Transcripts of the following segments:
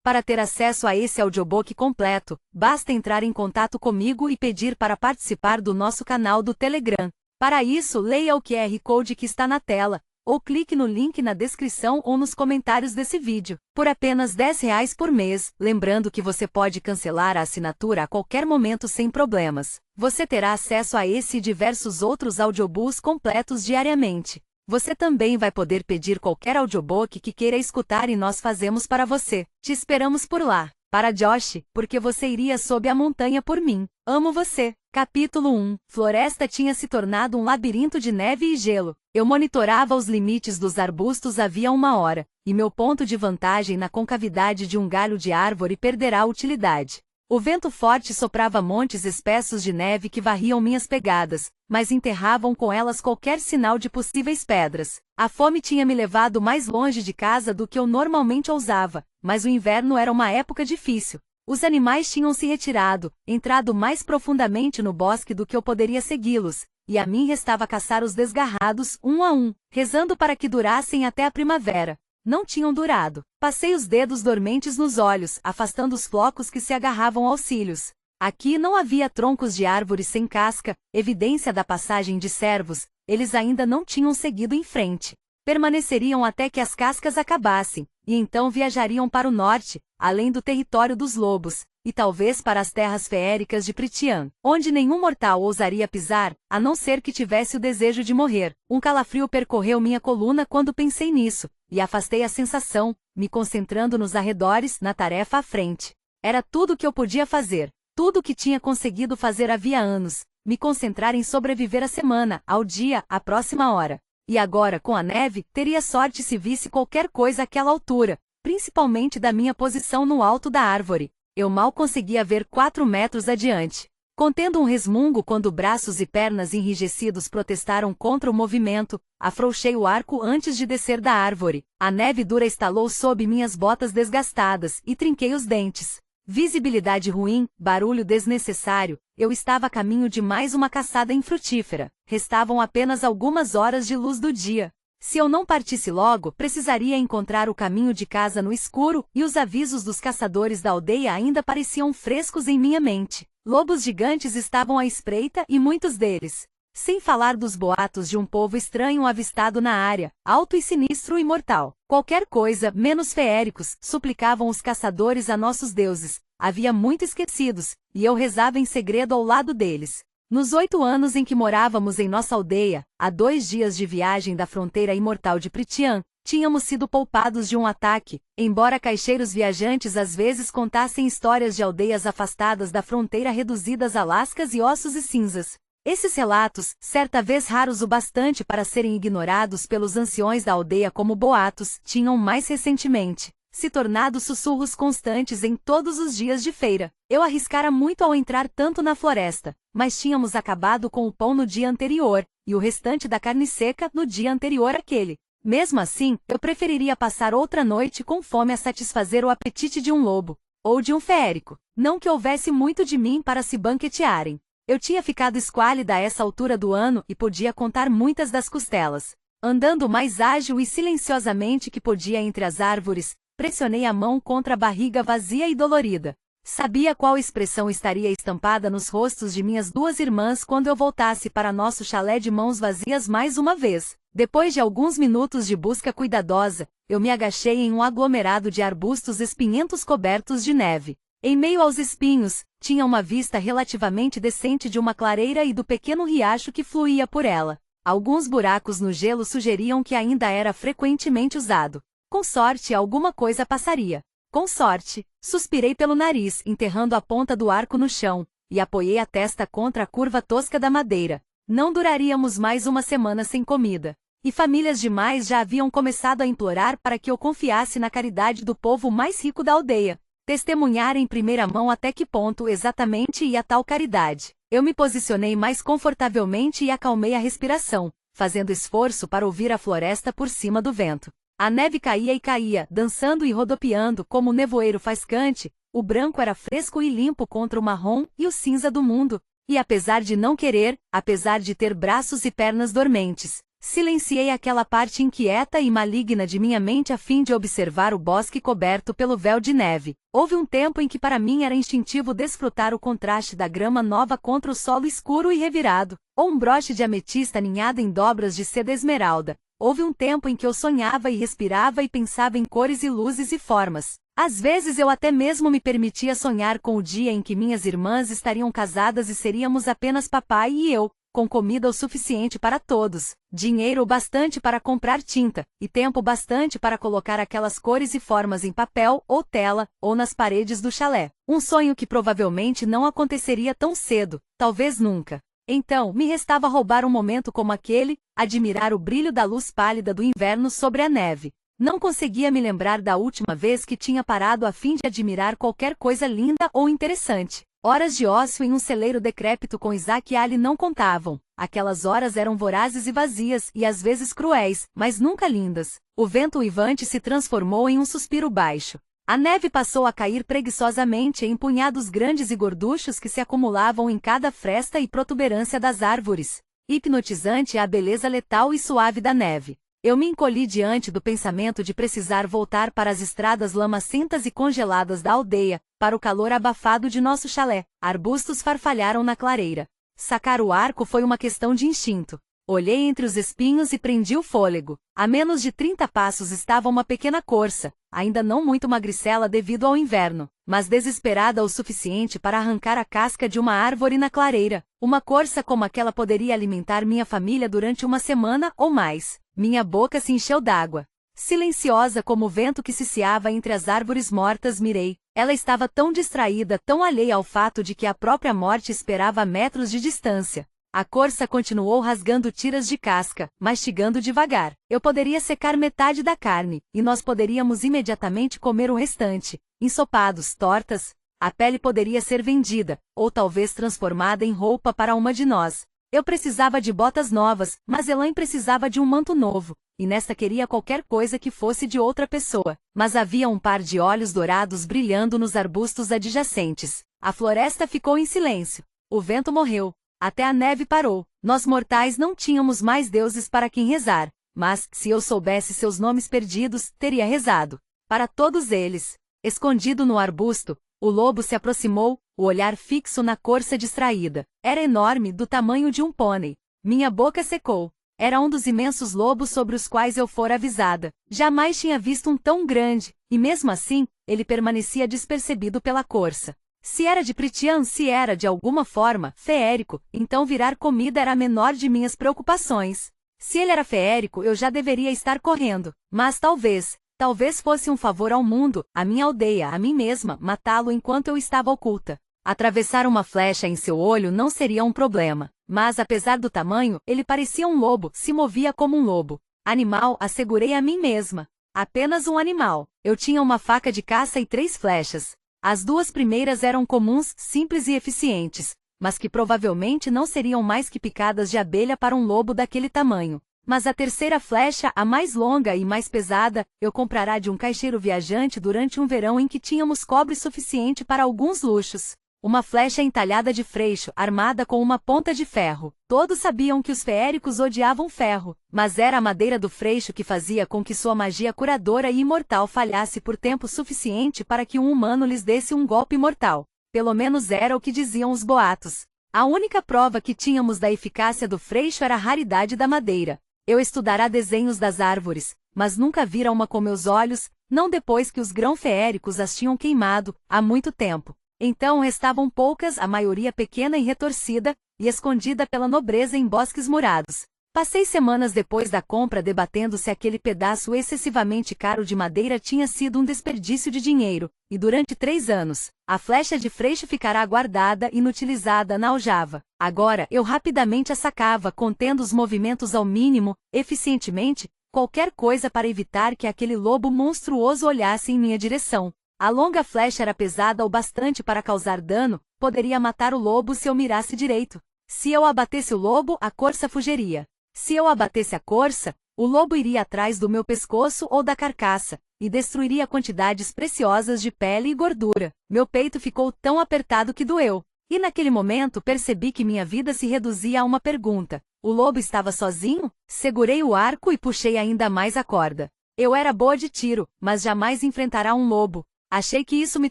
Para ter acesso a esse audiobook completo, basta entrar em contato comigo e pedir para participar do nosso canal do Telegram. Para isso, leia o QR Code que está na tela, ou clique no link na descrição ou nos comentários desse vídeo. Por apenas R$ 10 por mês, lembrando que você pode cancelar a assinatura a qualquer momento sem problemas. Você terá acesso a esse e diversos outros audiobooks completos diariamente. Você também vai poder pedir qualquer audiobook que queira escutar e nós fazemos para você. Te esperamos por lá. Para Josh, porque você iria sob a montanha por mim. Amo você. Capítulo 1. Floresta tinha se tornado um labirinto de neve e gelo. Eu monitorava os limites dos arbustos havia 1 hora, e meu ponto de vantagem na concavidade de um galho de árvore perderá utilidade. O vento forte soprava montes espessos de neve que varriam minhas pegadas, mas enterravam com elas qualquer sinal de possíveis pedras. A fome tinha me levado mais longe de casa do que eu normalmente ousava, mas o inverno era uma época difícil. Os animais tinham se retirado, entrado mais profundamente no bosque do que eu poderia segui-los, e a mim restava caçar os desgarrados, um a um, rezando para que durassem até a primavera. Não tinham durado. Passei os dedos dormentes nos olhos, afastando os flocos que se agarravam aos cílios. Aqui não havia troncos de árvores sem casca, evidência da passagem de servos, eles ainda não tinham seguido em frente. Permaneceriam até que as cascas acabassem, e então viajariam para o norte, além do território dos lobos, e talvez para as terras feéricas de Pritian, onde nenhum mortal ousaria pisar, a não ser que tivesse o desejo de morrer. Um calafrio percorreu minha coluna quando pensei nisso, e afastei a sensação, me concentrando nos arredores, na tarefa à frente. Era tudo o que eu podia fazer, tudo o que tinha conseguido fazer havia anos, me concentrar em sobreviver a semana, ao dia, à próxima hora. E agora, com a neve, teria sorte se visse qualquer coisa àquela altura, principalmente da minha posição no alto da árvore. Eu mal conseguia ver 4 metros adiante. Contendo um resmungo quando braços e pernas enrijecidos protestaram contra o movimento, afrouxei o arco antes de descer da árvore. A neve dura estalou sob minhas botas desgastadas e trinquei os dentes. Visibilidade ruim, barulho desnecessário, eu estava a caminho de mais uma caçada infrutífera. Restavam apenas algumas horas de luz do dia. Se eu não partisse logo, precisaria encontrar o caminho de casa no escuro, e os avisos dos caçadores da aldeia ainda pareciam frescos em minha mente. Lobos gigantes estavam à espreita e muitos deles. Sem falar dos boatos de um povo estranho avistado na área, alto e sinistro e mortal. Qualquer coisa, menos feéricos, suplicavam os caçadores a nossos deuses. Havia muito esquecidos, e eu rezava em segredo ao lado deles. Nos 8 anos em que morávamos em nossa aldeia, a 2 dias de viagem da fronteira imortal de Pritian, tínhamos sido poupados de um ataque, embora caixeiros viajantes às vezes contassem histórias de aldeias afastadas da fronteira reduzidas a lascas e ossos e cinzas. Esses relatos, certa vez raros o bastante para serem ignorados pelos anciões da aldeia como boatos, tinham mais recentemente se tornado sussurros constantes em todos os dias de feira. Eu arriscara muito ao entrar tanto na floresta, mas tínhamos acabado com o pão no dia anterior, e o restante da carne seca no dia anterior àquele. Mesmo assim, eu preferiria passar outra noite com fome a satisfazer o apetite de um lobo, ou de um feérico. Não que houvesse muito de mim para se banquetearem. Eu tinha ficado esquálida a essa altura do ano e podia contar muitas das costelas. Andando o mais ágil e silenciosamente que podia entre as árvores, pressionei a mão contra a barriga vazia e dolorida. Sabia qual expressão estaria estampada nos rostos de minhas 2 irmãs quando eu voltasse para nosso chalé de mãos vazias mais uma vez. Depois de alguns minutos de busca cuidadosa, eu me agachei em um aglomerado de arbustos espinhentos cobertos de neve. Em meio aos espinhos, tinha uma vista relativamente decente de uma clareira e do pequeno riacho que fluía por ela. Alguns buracos no gelo sugeriam que ainda era frequentemente usado. Com sorte, alguma coisa passaria. Com sorte, suspirei pelo nariz, enterrando a ponta do arco no chão, e apoiei a testa contra a curva tosca da madeira. Não duraríamos mais uma semana sem comida. E famílias demais já haviam começado a implorar para que eu confiasse na caridade do povo mais rico da aldeia. Testemunhar em primeira mão até que ponto exatamente ia tal caridade. Eu me posicionei mais confortavelmente e acalmei a respiração, fazendo esforço para ouvir a floresta por cima do vento. A neve caía e caía, dançando e rodopiando como o nevoeiro faiscante. O branco era fresco e limpo contra o marrom e o cinza do mundo. E apesar de não querer, apesar de ter braços e pernas dormentes, Silenciei aquela parte inquieta e maligna de minha mente a fim de observar o bosque coberto pelo véu de neve. Houve um tempo em que para mim era instintivo desfrutar o contraste da grama nova contra o solo escuro e revirado, ou um broche de ametista aninhado em dobras de seda esmeralda. Houve um tempo em que eu sonhava e respirava e pensava em cores e luzes e formas. Às vezes eu até mesmo me permitia sonhar com o dia em que minhas irmãs estariam casadas e seríamos apenas papai e eu, com comida o suficiente para todos, dinheiro o bastante para comprar tinta, e tempo bastante para colocar aquelas cores e formas em papel, ou tela, ou nas paredes do chalé. Um sonho que provavelmente não aconteceria tão cedo, talvez nunca. Então, me restava roubar um momento como aquele, admirar o brilho da luz pálida do inverno sobre a neve. Não conseguia me lembrar da última vez que tinha parado a fim de admirar qualquer coisa linda ou interessante. Horas de ócio em um celeiro decrépito com Isaac e Ali não contavam. Aquelas horas eram vorazes e vazias e às vezes cruéis, mas nunca lindas. O vento uivante se transformou em um suspiro baixo. A neve passou a cair preguiçosamente em punhados grandes e gorduchos que se acumulavam em cada fresta e protuberância das árvores. Hipnotizante a beleza letal e suave da neve. Eu me encolhi diante do pensamento de precisar voltar para as estradas lamacentas e congeladas da aldeia, para o calor abafado de nosso chalé. Arbustos farfalharam na clareira. Sacar o arco foi uma questão de instinto. Olhei entre os espinhos e prendi o fôlego. A menos de 30 passos estava uma pequena corça, ainda não muito magricela devido ao inverno, mas desesperada o suficiente para arrancar a casca de uma árvore na clareira. Uma corça como aquela poderia alimentar minha família durante uma semana ou mais. Minha boca se encheu d'água. Silenciosa como o vento que ciciava entre as árvores mortas, mirei. Ela estava tão distraída, tão alheia ao fato de que a própria morte esperava a metros de distância. A corça continuou rasgando tiras de casca, mastigando devagar. Eu poderia secar metade da carne, e nós poderíamos imediatamente comer o restante. Ensopados, tortas, a pele poderia ser vendida, ou talvez transformada em roupa para uma de nós. Eu precisava de botas novas, mas Elaine precisava de um manto novo, e nesta queria qualquer coisa que fosse de outra pessoa. Mas havia um par de olhos dourados brilhando nos arbustos adjacentes. A floresta ficou em silêncio. O vento morreu. Até a neve parou. Nós mortais não tínhamos mais deuses para quem rezar, mas, se eu soubesse seus nomes perdidos, teria rezado. Para todos eles. Escondido no arbusto, o lobo se aproximou, o olhar fixo na corça distraída. Era enorme, do tamanho de um pônei. Minha boca secou. Era um dos imensos lobos sobre os quais eu fora avisada. Jamais tinha visto um tão grande, e mesmo assim, ele permanecia despercebido pela corça. Se era de Pritian, se era de alguma forma feérico, então virar comida era a menor de minhas preocupações. Se ele era feérico, eu já deveria estar correndo. Mas talvez fosse um favor ao mundo, à minha aldeia, a mim mesma, matá-lo enquanto eu estava oculta. Atravessar uma flecha em seu olho não seria um problema. Mas apesar do tamanho, ele parecia um lobo, se movia como um lobo. Animal, assegurei a mim mesma. Apenas um animal. Eu tinha uma faca de caça e 3 flechas. As 2 primeiras eram comuns, simples e eficientes, mas que provavelmente não seriam mais que picadas de abelha para um lobo daquele tamanho. Mas a terceira flecha, a mais longa e mais pesada, eu comprara de um caixeiro viajante durante um verão em que tínhamos cobre suficiente para alguns luxos. Uma flecha entalhada de freixo, armada com uma ponta de ferro. Todos sabiam que os feéricos odiavam ferro, mas era a madeira do freixo que fazia com que sua magia curadora e imortal falhasse por tempo suficiente para que um humano lhes desse um golpe mortal. Pelo menos era o que diziam os boatos. A única prova que tínhamos da eficácia do freixo era a raridade da madeira. Eu estudara desenhos das árvores, mas nunca vira uma com meus olhos, não depois que os grão-feéricos as tinham queimado, há muito tempo. Então restavam poucas, a maioria pequena e retorcida, e escondida pela nobreza em bosques murados. Passei semanas depois da compra debatendo se aquele pedaço excessivamente caro de madeira tinha sido um desperdício de dinheiro, e durante 3 anos, a flecha de freixo ficará guardada, inutilizada na aljava. Agora, eu rapidamente a sacava, contendo os movimentos ao mínimo, eficientemente, qualquer coisa para evitar que aquele lobo monstruoso olhasse em minha direção. A longa flecha era pesada o bastante para causar dano, poderia matar o lobo se eu mirasse direito. Se eu abatesse o lobo, a corça fugiria. Se eu abatesse a corça, o lobo iria atrás do meu pescoço ou da carcaça, e destruiria quantidades preciosas de pele e gordura. Meu peito ficou tão apertado que doeu. E naquele momento percebi que minha vida se reduzia a uma pergunta. O lobo estava sozinho? Segurei o arco e puxei ainda mais a corda. Eu era boa de tiro, mas jamais enfrentará um lobo. Achei que isso me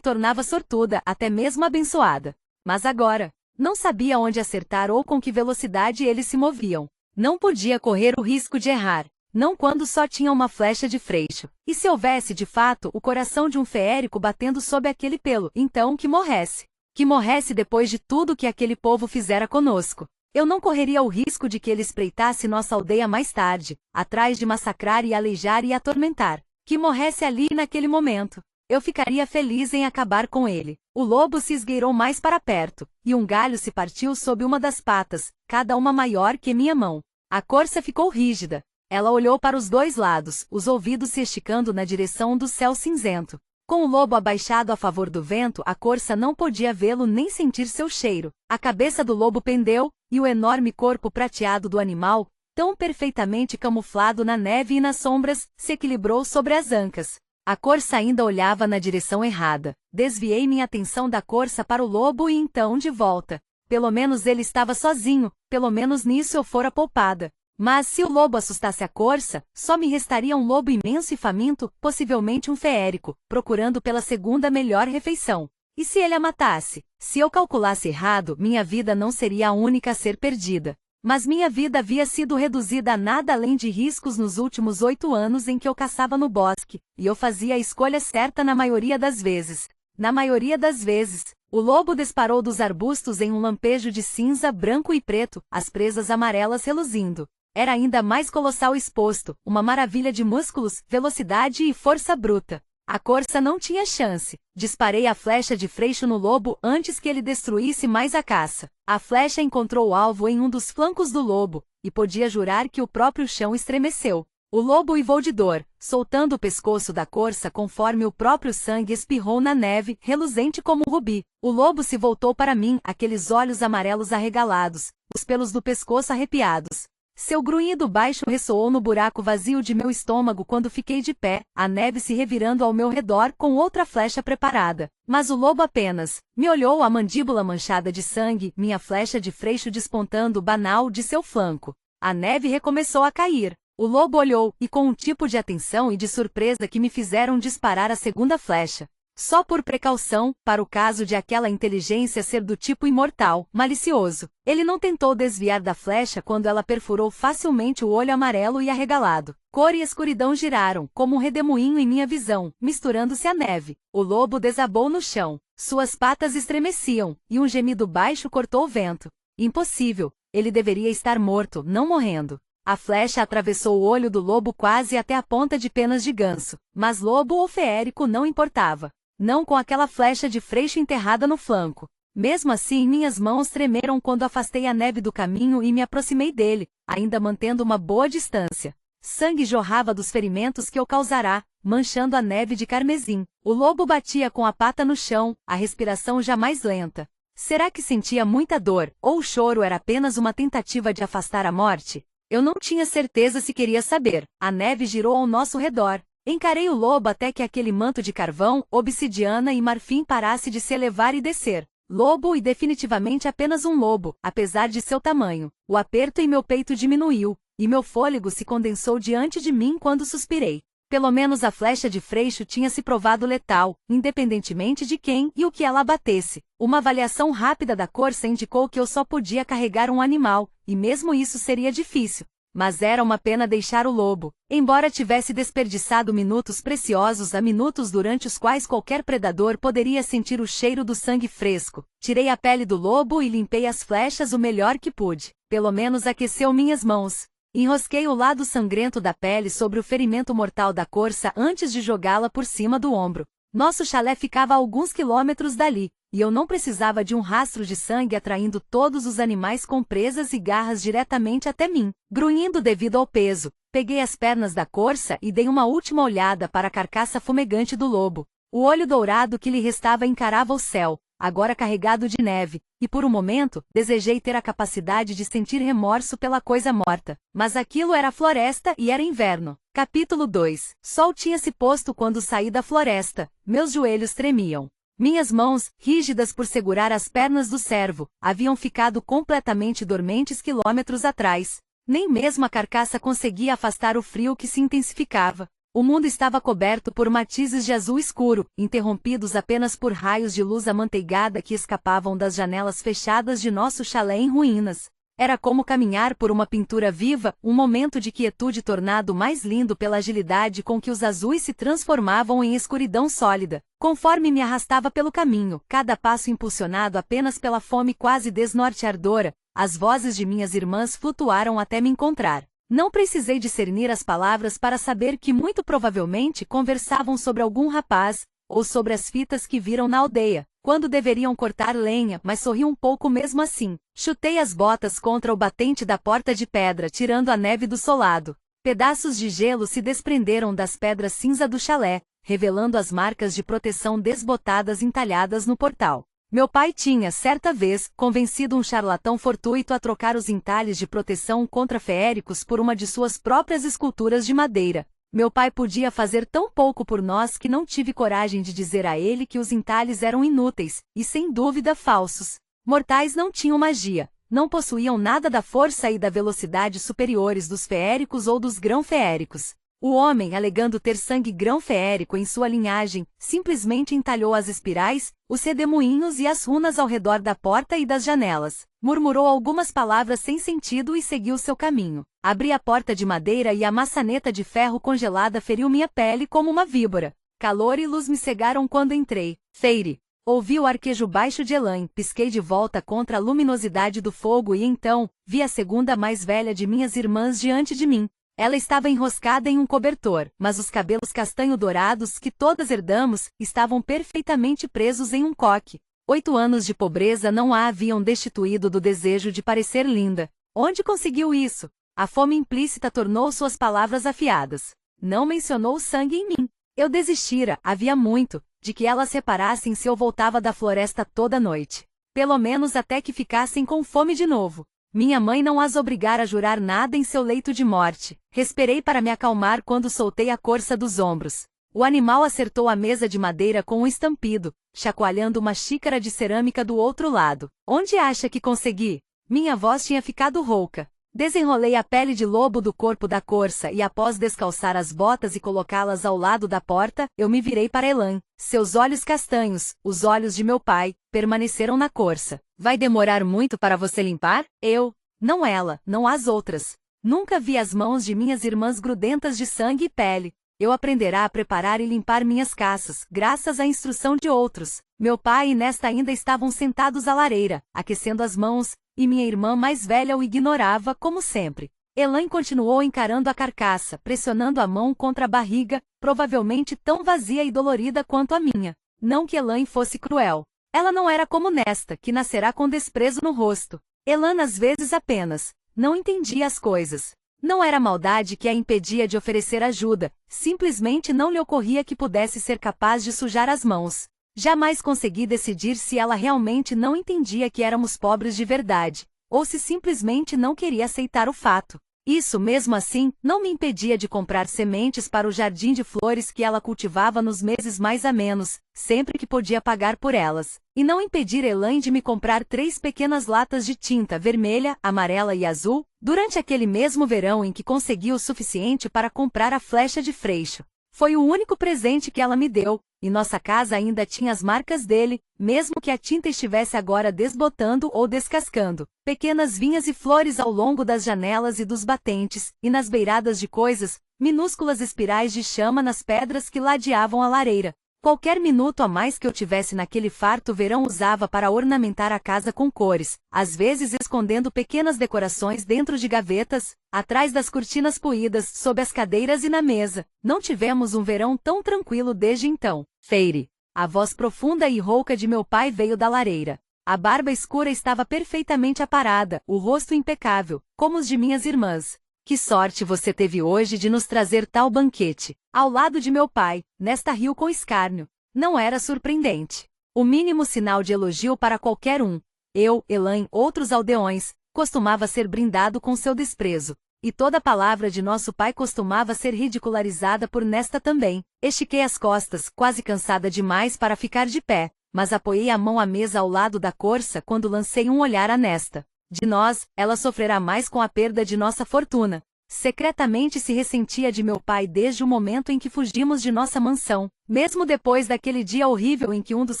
tornava sortuda, até mesmo abençoada. Mas agora, não sabia onde acertar ou com que velocidade eles se moviam. Não podia correr o risco de errar. Não quando só tinha uma flecha de freixo. E se houvesse, de fato, o coração de um feérico batendo sob aquele pelo, então que morresse. Que morresse depois de tudo que aquele povo fizera conosco. Eu não correria o risco de que ele espreitasse nossa aldeia mais tarde, atrás de massacrar e aleijar e atormentar. Que morresse ali naquele momento. Eu ficaria feliz em acabar com ele. O lobo se esgueirou mais para perto, e um galho se partiu sob uma das patas, cada uma maior que minha mão. A corça ficou rígida. Ela olhou para os dois lados, os ouvidos se esticando na direção do céu cinzento. Com o lobo abaixado a favor do vento, a corça não podia vê-lo nem sentir seu cheiro. A cabeça do lobo pendeu, e o enorme corpo prateado do animal, tão perfeitamente camuflado na neve e nas sombras, se equilibrou sobre as ancas. A corça ainda olhava na direção errada. Desviei minha atenção da corça para o lobo e então de volta. Pelo menos ele estava sozinho, pelo menos nisso eu fora poupada. Mas se o lobo assustasse a corça, só me restaria um lobo imenso e faminto, possivelmente um feérico, procurando pela segunda melhor refeição. E se ele a matasse? Se eu calculasse errado, minha vida não seria a única a ser perdida. Mas minha vida havia sido reduzida a nada além de riscos nos últimos 8 anos em que eu caçava no bosque, e eu fazia a escolha certa na maioria das vezes. Na maioria das vezes, o lobo disparou dos arbustos em um lampejo de cinza, branco e preto, as presas amarelas reluzindo. Era ainda mais colossal exposto, uma maravilha de músculos, velocidade e força bruta. A corça não tinha chance. Disparei a flecha de freixo no lobo antes que ele destruísse mais a caça. A flecha encontrou o alvo em um dos flancos do lobo, e podia jurar que o próprio chão estremeceu. O lobo uivou de dor, soltando o pescoço da corça conforme o próprio sangue espirrou na neve, reluzente como um rubi. O lobo se voltou para mim, aqueles olhos amarelos arregalados, os pelos do pescoço arrepiados. Seu grunhido baixo ressoou no buraco vazio de meu estômago quando fiquei de pé, a neve se revirando ao meu redor com outra flecha preparada. Mas o lobo apenas me olhou, a mandíbula manchada de sangue, minha flecha de freixo despontando banal de seu flanco. A neve recomeçou a cair. O lobo olhou, e com um tipo de atenção e de surpresa que me fizeram disparar a segunda flecha. Só por precaução, para o caso de aquela inteligência ser do tipo imortal, malicioso. Ele não tentou desviar da flecha quando ela perfurou facilmente o olho amarelo e arregalado. Cor e escuridão giraram, como um redemoinho em minha visão, misturando-se à neve. O lobo desabou no chão. Suas patas estremeciam, e um gemido baixo cortou o vento. Impossível. Ele deveria estar morto, não morrendo. A flecha atravessou o olho do lobo quase até a ponta de penas de ganso. Mas lobo ou feérico não importava. Não com aquela flecha de freixo enterrada no flanco. Mesmo assim, minhas mãos tremeram quando afastei a neve do caminho e me aproximei dele, ainda mantendo uma boa distância. Sangue jorrava dos ferimentos que eu causara, manchando a neve de carmesim. O lobo batia com a pata no chão, a respiração já mais lenta. Será que sentia muita dor, ou o choro era apenas uma tentativa de afastar a morte? Eu não tinha certeza se queria saber. A neve girou ao nosso redor. Encarei o lobo até que aquele manto de carvão, obsidiana e marfim parasse de se elevar e descer. Lobo e definitivamente apenas um lobo, apesar de seu tamanho. O aperto em meu peito diminuiu, e meu fôlego se condensou diante de mim quando suspirei. Pelo menos a flecha de freixo tinha se provado letal, independentemente de quem e o que ela abatesse. Uma avaliação rápida da corça indicou que eu só podia carregar um animal, e mesmo isso seria difícil. Mas era uma pena deixar o lobo, embora tivesse desperdiçado minutos preciosos a minutos durante os quais qualquer predador poderia sentir o cheiro do sangue fresco. Tirei a pele do lobo e limpei as flechas o melhor que pude. Pelo menos aqueceu minhas mãos. Enrosquei o lado sangrento da pele sobre o ferimento mortal da corça antes de jogá-la por cima do ombro. Nosso chalé ficava a alguns quilômetros dali, e eu não precisava de um rastro de sangue atraindo todos os animais com presas e garras diretamente até mim. Grunhindo devido ao peso, peguei as pernas da corça e dei uma última olhada para a carcaça fumegante do lobo. O olho dourado que lhe restava encarava o céu, agora carregado de neve, e por um momento, desejei ter a capacidade de sentir remorso pela coisa morta. Mas aquilo era floresta e era inverno. Capítulo 2. Sol tinha se posto quando saí da floresta. Meus joelhos tremiam. Minhas mãos, rígidas por segurar as pernas do servo, haviam ficado completamente dormentes quilômetros atrás. Nem mesmo a carcaça conseguia afastar o frio que se intensificava. O mundo estava coberto por matizes de azul escuro, interrompidos apenas por raios de luz amanteigada que escapavam das janelas fechadas de nosso chalé em ruínas. Era como caminhar por uma pintura viva, um momento de quietude tornado mais lindo pela agilidade com que os azuis se transformavam em escuridão sólida. Conforme me arrastava pelo caminho, cada passo impulsionado apenas pela fome quase desnorteadora, as vozes de minhas irmãs flutuaram até me encontrar. Não precisei discernir as palavras para saber que muito provavelmente conversavam sobre algum rapaz, ou sobre as fitas que viram na aldeia, quando deveriam cortar lenha, mas sorri um pouco mesmo assim. Chutei as botas contra o batente da porta de pedra, tirando a neve do solado. Pedaços de gelo se desprenderam das pedras cinza do chalé, revelando as marcas de proteção desbotadas entalhadas no portal. Meu pai tinha, certa vez, convencido um charlatão fortuito a trocar os entalhes de proteção contra feéricos por uma de suas próprias esculturas de madeira. Meu pai podia fazer tão pouco por nós que não tive coragem de dizer a ele que os entalhes eram inúteis, e sem dúvida falsos. Mortais não tinham magia, não possuíam nada da força e da velocidade superiores dos feéricos ou dos grão-feéricos. O homem, alegando ter sangue grão-feérico em sua linhagem, simplesmente entalhou as espirais, os redemoinhos e as runas ao redor da porta e das janelas. Murmurou algumas palavras sem sentido e seguiu seu caminho. Abri a porta de madeira e a maçaneta de ferro congelada feriu minha pele como uma víbora. Calor e luz me cegaram quando entrei. Feire! Ouvi o arquejo baixo de Elaine, pisquei de volta contra a luminosidade do fogo e então, vi a segunda mais velha de minhas irmãs diante de mim. Ela estava enroscada em um cobertor, mas os cabelos castanho-dourados que todas herdamos estavam perfeitamente presos em um coque. 8 anos de pobreza não a haviam destituído do desejo de parecer linda. Onde conseguiu isso? A fome implícita tornou suas palavras afiadas. Não mencionou o sangue em mim. Eu desistira, havia muito, de que elas reparassem se eu voltava da floresta toda noite. Pelo menos até que ficassem com fome de novo. Minha mãe não as obrigara a jurar nada em seu leito de morte. Respirei para me acalmar quando soltei a corça dos ombros. O animal acertou a mesa de madeira com um estampido, chacoalhando uma xícara de cerâmica do outro lado. Onde acha que consegui? Minha voz tinha ficado rouca. Desenrolei a pele de lobo do corpo da corça e após descalçar as botas e colocá-las ao lado da porta, eu me virei para Elaine. Seus olhos castanhos, os olhos de meu pai, permaneceram na corça. Vai demorar muito para você limpar? Eu. Não ela, não as outras. Nunca vi as mãos de minhas irmãs grudentas de sangue e pele. Eu aprenderá a preparar e limpar minhas caças, graças à instrução de outros. Meu pai e Nesta ainda estavam sentados à lareira, aquecendo as mãos, e minha irmã mais velha o ignorava, como sempre. Elaine continuou encarando a carcaça, pressionando a mão contra a barriga, provavelmente tão vazia e dolorida quanto a minha. Não que Elaine fosse cruel. Ela não era como Nesta, que nascerá com desprezo no rosto. Elaine às vezes apenas não entendia as coisas. Não era maldade que a impedia de oferecer ajuda, simplesmente não lhe ocorria que pudesse ser capaz de sujar as mãos. Jamais consegui decidir se ela realmente não entendia que éramos pobres de verdade, ou se simplesmente não queria aceitar o fato. Isso, mesmo assim, não me impedia de comprar sementes para o jardim de flores que ela cultivava nos meses mais amenos, sempre que podia pagar por elas. E não impedir Elaine de me comprar 3 pequenas latas de tinta vermelha, amarela e azul, durante aquele mesmo verão em que consegui o suficiente para comprar a flecha de Freixo. Foi o único presente que ela me deu, e nossa casa ainda tinha as marcas dele, mesmo que a tinta estivesse agora desbotando ou descascando. Pequenas vinhas e flores ao longo das janelas e dos batentes, e nas beiradas de coisas, minúsculas espirais de chama nas pedras que ladeavam a lareira. Qualquer minuto a mais que eu tivesse naquele farto verão usava para ornamentar a casa com cores, às vezes escondendo pequenas decorações dentro de gavetas, atrás das cortinas puídas, sob as cadeiras e na mesa. Não tivemos um verão tão tranquilo desde então. Feire. A voz profunda e rouca de meu pai veio da lareira. A barba escura estava perfeitamente aparada, o rosto impecável, como os de minhas irmãs. Que sorte você teve hoje de nos trazer tal banquete. Ao lado de meu pai, Nesta riu com escárnio. Não era surpreendente. O mínimo sinal de elogio para qualquer um. Eu, Elaine, outros aldeões, costumava ser brindado com seu desprezo. E toda palavra de nosso pai costumava ser ridicularizada por Nesta também. Estiquei as costas, quase cansada demais para ficar de pé. mas apoiei a mão à mesa ao lado da corça quando lancei um olhar a Nesta. De nós, ela sofrerá mais com a perda de nossa fortuna. Secretamente se ressentia de meu pai desde o momento em que fugimos de nossa mansão, mesmo depois daquele dia horrível em que um dos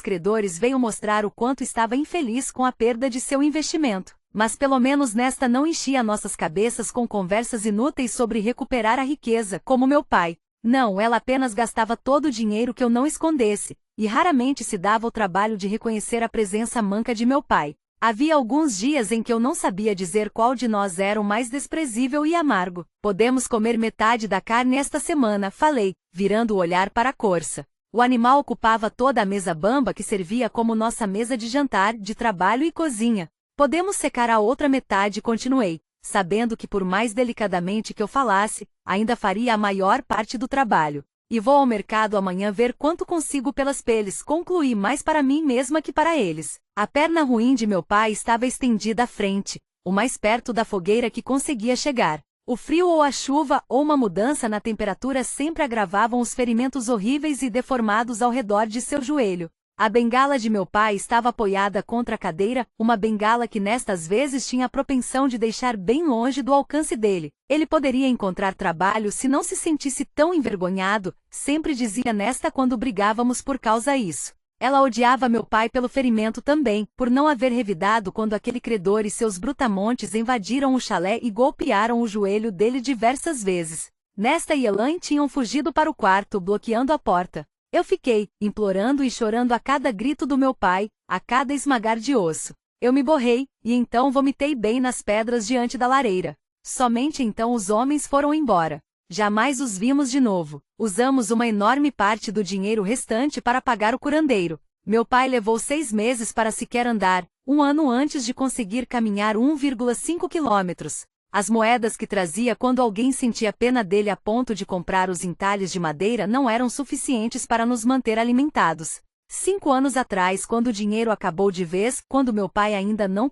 credores veio mostrar o quanto estava infeliz com a perda de seu investimento. Mas pelo menos Nesta não enchia nossas cabeças com conversas inúteis sobre recuperar a riqueza, como meu pai. Não, ela apenas gastava todo o dinheiro que eu não escondesse, e raramente se dava o trabalho de reconhecer a presença manca de meu pai. Havia alguns dias em que eu não sabia dizer qual de nós era o mais desprezível e amargo. Podemos comer metade da carne esta semana, falei, virando o olhar para a corça. O animal ocupava toda a mesa bamba que servia como nossa mesa de jantar, de trabalho e cozinha. Podemos secar a outra metade, continuei, sabendo que por mais delicadamente que eu falasse, ainda faria a maior parte do trabalho. E vou ao mercado amanhã ver quanto consigo pelas peles, concluí, mais para mim mesma que para eles. A perna ruim de meu pai estava estendida à frente, o mais perto da fogueira que conseguia chegar. O frio ou a chuva ou uma mudança na temperatura sempre agravavam os ferimentos horríveis e deformados ao redor de seu joelho. A bengala de meu pai estava apoiada contra a cadeira, uma bengala que nestas vezes tinha a propensão de deixar bem longe do alcance dele. Ele poderia encontrar trabalho se não se sentisse tão envergonhado, sempre dizia Nesta quando brigávamos por causa disso. Ela odiava meu pai pelo ferimento também, por não haver revidado quando aquele credor e seus brutamontes invadiram o chalé e golpearam o joelho dele diversas vezes. Nesta e Elaine tinham fugido para o quarto, bloqueando a porta. Eu fiquei, implorando e chorando a cada grito do meu pai, a cada esmagar de osso. Eu me borrei, e então vomitei bem nas pedras diante da lareira. Somente então os homens foram embora. Jamais os vimos de novo. Usamos uma enorme parte do dinheiro restante para pagar o curandeiro. Meu pai levou 6 meses para sequer andar, 1 ano antes de conseguir caminhar 1,5 quilômetros. As moedas que trazia quando alguém sentia pena dele a ponto de comprar os entalhes de madeira não eram suficientes para nos manter alimentados. 5 anos atrás, quando o dinheiro acabou de vez, quando meu pai ainda não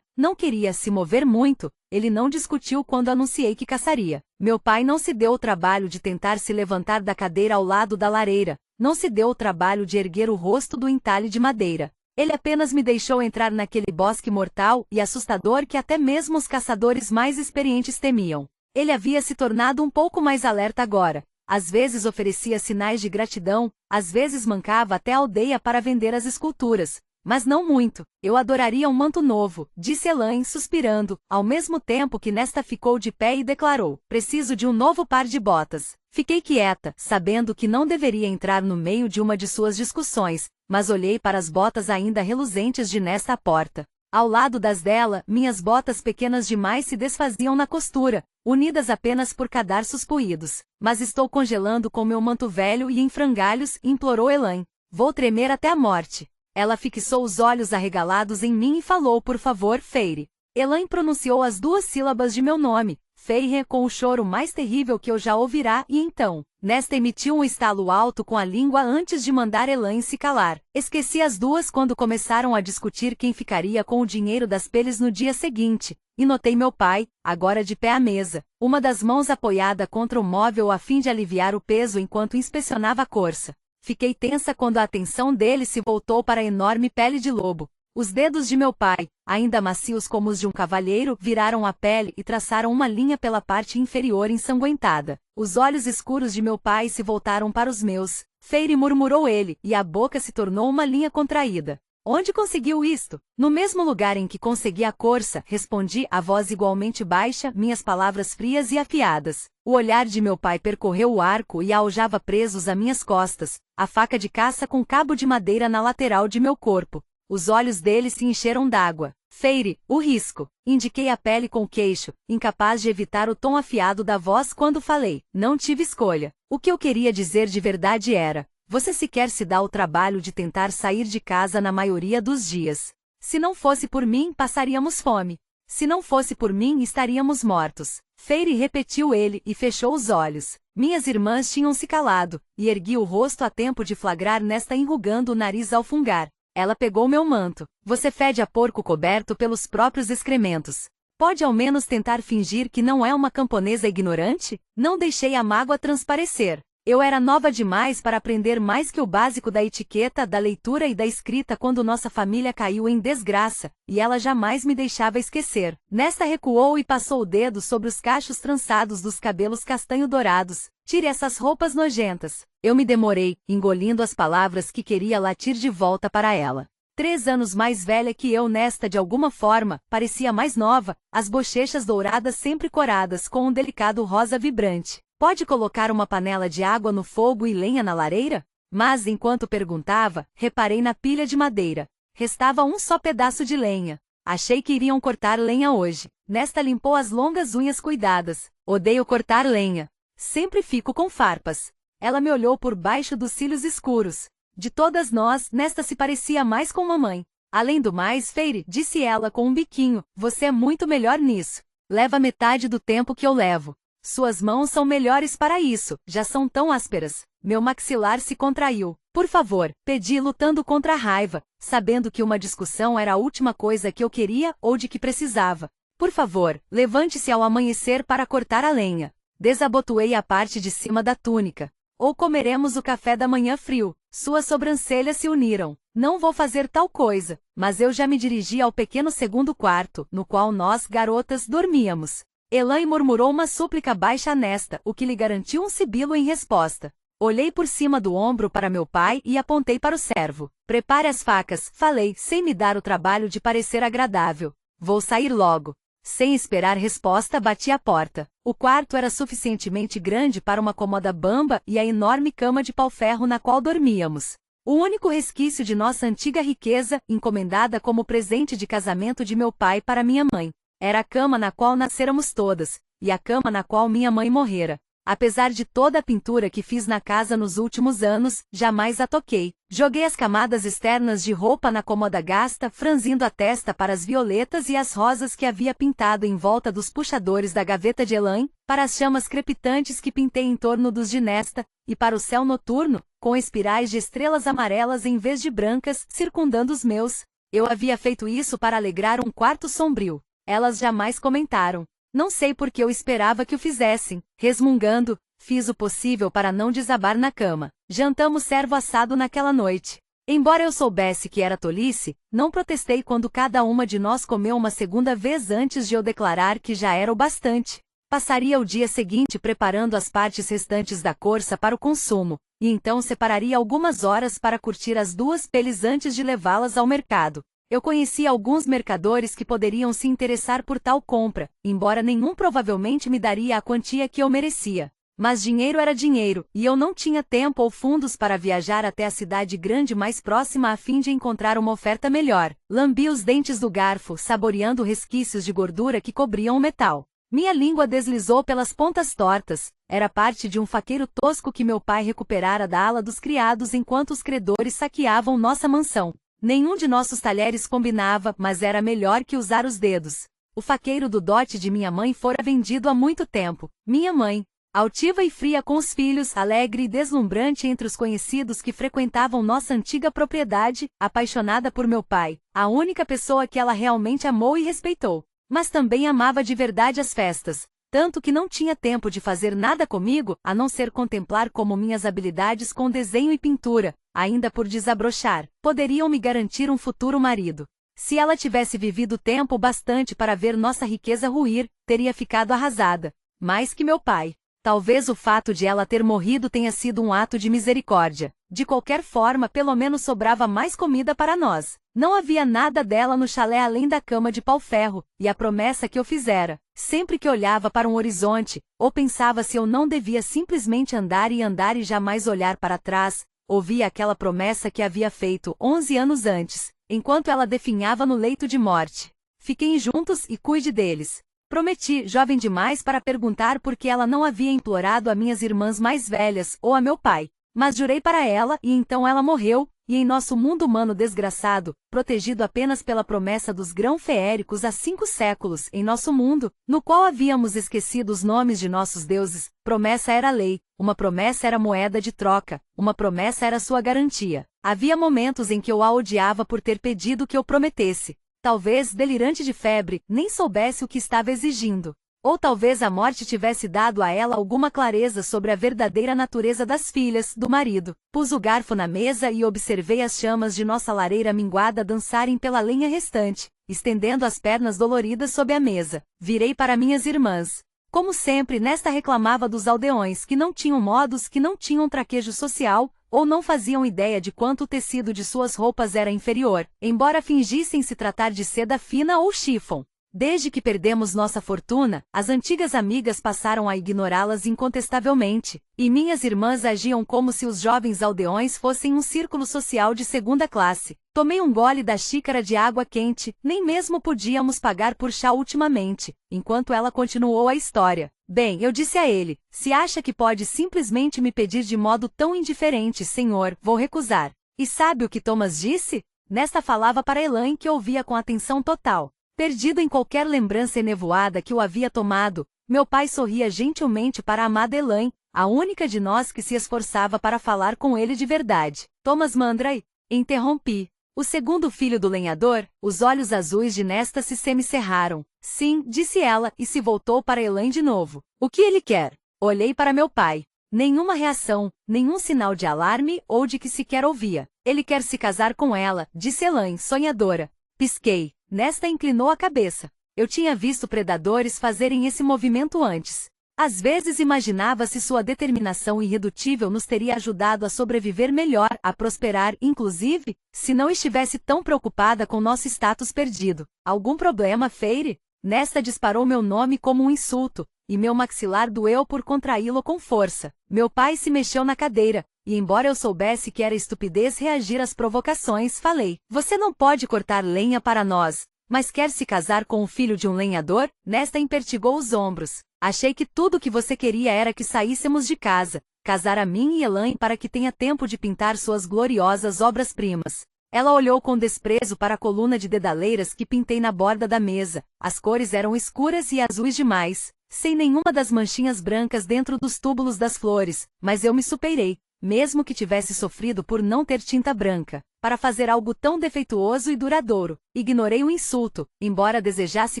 queria se mover muito, ele não discutiu quando anunciei que caçaria. Meu pai não se deu o trabalho de tentar se levantar da cadeira ao lado da lareira, não se deu o trabalho de erguer o rosto do entalhe de madeira. Ele apenas me deixou entrar naquele bosque mortal e assustador que até mesmo os caçadores mais experientes temiam. Ele havia se tornado um pouco mais alerta agora. Às vezes oferecia sinais de gratidão, às vezes mancava até a aldeia para vender as esculturas. Mas não muito. Eu adoraria um manto novo, disse Elaine suspirando, ao mesmo tempo que Nesta ficou de pé e declarou, preciso de um novo par de botas. Fiquei quieta, sabendo que não deveria entrar no meio de uma de suas discussões, mas olhei para as botas ainda reluzentes de Nesta à porta. Ao lado das dela, minhas botas pequenas demais se desfaziam na costura, unidas apenas por cadarços puídos. Mas estou congelando com meu manto velho e em frangalhos, implorou Elaine. Vou tremer até a morte. Ela fixou os olhos arregalados em mim e falou, por favor, Feire. Elaine pronunciou as 2 sílabas de meu nome, Feire, com o choro mais terrível que eu já ouvirá, e então, Nesta emitiu um estalo alto com a língua antes de mandar Elaine se calar. Esqueci as 2 quando começaram a discutir quem ficaria com o dinheiro das peles no dia seguinte, e notei meu pai, agora de pé à mesa, uma das mãos apoiada contra o móvel a fim de aliviar o peso enquanto inspecionava a corça. Fiquei tensa quando a atenção dele se voltou para a enorme pele de lobo. Os dedos de meu pai, ainda macios como os de um cavalheiro, viraram a pele e traçaram uma linha pela parte inferior ensanguentada. Os olhos escuros de meu pai se voltaram para os meus. Feire, murmurou ele, e a boca se tornou uma linha contraída. Onde conseguiu isto? No mesmo lugar em que consegui a corça, respondi, a voz igualmente baixa, minhas palavras frias e afiadas. O olhar de meu pai percorreu o arco e a aljava presos a minhas costas, a faca de caça com cabo de madeira na lateral de meu corpo. Os olhos dele se encheram d'água. Feire, o risco. Indiquei a pele com o queixo, incapaz de evitar o tom afiado da voz quando falei. Não tive escolha. O que eu queria dizer de verdade era: você sequer se dá o trabalho de tentar sair de casa na maioria dos dias. Se não fosse por mim, passaríamos fome. Se não fosse por mim, estaríamos mortos. Feire, repetiu ele, e fechou os olhos. Minhas irmãs tinham se calado, e ergui o rosto a tempo de flagrar Nesta enrugando o nariz ao fungar. Ela pegou meu manto. Você fede a porco coberto pelos próprios excrementos. Pode ao menos tentar fingir que não é uma camponesa ignorante? Não deixei a mágoa transparecer. Eu era nova demais para aprender mais que o básico da etiqueta, da leitura e da escrita quando nossa família caiu em desgraça, e ela jamais me deixava esquecer. Nesta recuou e passou o dedo sobre os cachos trançados dos cabelos castanho-dourados. Tire essas roupas nojentas. Eu me demorei, engolindo as palavras que queria latir de volta para ela. 3 anos mais velha que eu, nesta de alguma forma, parecia mais nova, as bochechas douradas sempre coradas com um delicado rosa vibrante. Pode colocar uma panela de água no fogo e lenha na lareira? Mas enquanto perguntava, reparei na pilha de madeira. Restava um só pedaço de lenha. Achei que iriam cortar lenha hoje. Nesta limpou as longas unhas cuidadas. Odeio cortar lenha. Sempre fico com farpas. Ela me olhou por baixo dos cílios escuros. De todas nós, nesta se parecia mais com mamãe. Além do mais, Feire, disse ela com um biquinho, você é muito melhor nisso. Leva metade do tempo que eu levo. Suas mãos são melhores para isso, já são tão ásperas. Meu maxilar se contraiu. Por favor, pedi lutando contra a raiva, sabendo que uma discussão era a última coisa que eu queria ou de que precisava. Por favor, levante-se ao amanhecer para cortar a lenha. Desabotoei a parte de cima da túnica. Ou comeremos o café da manhã frio. Suas sobrancelhas se uniram. Não vou fazer tal coisa, mas eu já me dirigi ao pequeno segundo quarto, no qual nós, garotas, dormíamos. Elaine murmurou uma súplica baixa nesta, o que lhe garantiu um sibilo em resposta. Olhei por cima do ombro para meu pai e apontei para o servo. Prepare as facas, falei, sem me dar o trabalho de parecer agradável. Vou sair logo. Sem esperar resposta, bati a porta. O quarto era suficientemente grande para uma cômoda bamba e a enorme cama de pau-ferro na qual dormíamos. O único resquício de nossa antiga riqueza, encomendada como presente de casamento de meu pai para minha mãe. Era a cama na qual nascéramos todas, e a cama na qual minha mãe morrera. Apesar de toda a pintura que fiz na casa nos últimos anos, jamais a toquei. Joguei as camadas externas de roupa na cômoda gasta, franzindo a testa para as violetas e as rosas que havia pintado em volta dos puxadores da gaveta de Elaine, para as chamas crepitantes que pintei em torno dos de Nesta, e para o céu noturno, com espirais de estrelas amarelas em vez de brancas, circundando os meus. Eu havia feito isso para alegrar um quarto sombrio. Elas jamais comentaram. Não sei por que eu esperava que o fizessem. Resmungando, fiz o possível para não desabar na cama. Jantamos servo assado naquela noite. Embora eu soubesse que era tolice, não protestei quando cada uma de nós comeu uma segunda vez antes de eu declarar que já era o bastante. Passaria o dia seguinte preparando as partes restantes da corça para o consumo, e então separaria algumas horas para curtir as 2 peles antes de levá-las ao mercado. Eu conhecia alguns mercadores que poderiam se interessar por tal compra, embora nenhum provavelmente me daria a quantia que eu merecia. Mas dinheiro era dinheiro, e eu não tinha tempo ou fundos para viajar até a cidade grande mais próxima a fim de encontrar uma oferta melhor. Lambi os dentes do garfo, saboreando resquícios de gordura que cobriam o metal. Minha língua deslizou pelas pontas tortas. Era parte de um faqueiro tosco que meu pai recuperara da ala dos criados enquanto os credores saqueavam nossa mansão. Nenhum de nossos talheres combinava, mas era melhor que usar os dedos. O faqueiro do dote de minha mãe fora vendido há muito tempo. Minha mãe, altiva e fria com os filhos, alegre e deslumbrante entre os conhecidos que frequentavam nossa antiga propriedade, apaixonada por meu pai, a única pessoa que ela realmente amou e respeitou. Mas também amava de verdade as festas, tanto que não tinha tempo de fazer nada comigo, a não ser contemplar como minhas habilidades com desenho e pintura, ainda por desabrochar, poderiam me garantir um futuro marido. Se ela tivesse vivido tempo bastante para ver nossa riqueza ruir, teria ficado arrasada. Mais que meu pai. Talvez o fato de ela ter morrido tenha sido um ato de misericórdia. De qualquer forma, pelo menos sobrava mais comida para nós. Não havia nada dela no chalé além da cama de pau-ferro, e a promessa que eu fizera. Sempre que olhava para um horizonte, ou pensava se eu não devia simplesmente andar e jamais olhar para trás, ouvia aquela promessa que havia feito 11 anos antes, enquanto ela definhava no leito de morte. Fiquem juntos e cuide deles. Prometi, jovem demais para perguntar por que ela não havia implorado a minhas irmãs mais velhas ou a meu pai. Mas jurei para ela e então ela morreu, e em nosso mundo humano desgraçado, protegido apenas pela promessa dos grão-feéricos há 5 séculos, em nosso mundo, no qual havíamos esquecido os nomes de nossos deuses, promessa era lei, uma promessa era moeda de troca, uma promessa era sua garantia. Havia momentos em que eu a odiava por ter pedido que eu prometesse. Talvez, delirante de febre, nem soubesse o que estava exigindo. Ou talvez a morte tivesse dado a ela alguma clareza sobre a verdadeira natureza das filhas, do marido. Pus o garfo na mesa e observei as chamas de nossa lareira minguada dançarem pela lenha restante, estendendo as pernas doloridas sob a mesa. Virei para minhas irmãs. Como sempre, nesta reclamava dos aldeões que não tinham modos, que não tinham traquejo social, ou não faziam ideia de quanto o tecido de suas roupas era inferior, embora fingissem se tratar de seda fina ou chifon. Desde que perdemos nossa fortuna, as antigas amigas passaram a ignorá-las incontestavelmente, e minhas irmãs agiam como se os jovens aldeões fossem um círculo social de segunda classe. Tomei um gole da xícara de água quente, nem mesmo podíamos pagar por chá ultimamente, enquanto ela continuou a história. Bem, eu disse a ele, se acha que pode simplesmente me pedir de modo tão indiferente, senhor, vou recusar. E sabe o que Thomas disse? Nesta falava para Elaine, que ouvia com atenção total. Perdido em qualquer lembrança enevoada que o havia tomado, meu pai sorria gentilmente para a amada Elaine, a única de nós que se esforçava para falar com ele de verdade. Thomas Mandray, interrompi. O segundo filho do lenhador, os olhos azuis de Nesta se semicerraram. Sim, disse ela, e se voltou para Elaine de novo. O que ele quer? Olhei para meu pai. Nenhuma reação, nenhum sinal de alarme ou de que sequer ouvia. Ele quer se casar com ela, disse Elaine, sonhadora. Pisquei. Nesta inclinou a cabeça. Eu tinha visto predadores fazerem esse movimento antes. Às vezes imaginava se sua determinação irredutível nos teria ajudado a sobreviver melhor, a prosperar, inclusive, se não estivesse tão preocupada com nosso status perdido. Algum problema, Feire? Nesta disparou meu nome como um insulto, e meu maxilar doeu por contraí-lo com força. Meu pai se mexeu na cadeira, e embora eu soubesse que era estupidez reagir às provocações, falei, você não pode cortar lenha para nós, mas quer se casar com o filho de um lenhador? Nesta impertigou os ombros. Achei que tudo o que você queria era que saíssemos de casa, casar a mim e Elaine para que tenha tempo de pintar suas gloriosas obras-primas. Ela olhou com desprezo para a coluna de dedaleiras que pintei na borda da mesa. As cores eram escuras e azuis demais, sem nenhuma das manchinhas brancas dentro dos túbulos das flores, mas eu me superei, mesmo que tivesse sofrido por não ter tinta branca, para fazer algo tão defeituoso e duradouro. Ignorei o insulto, embora desejasse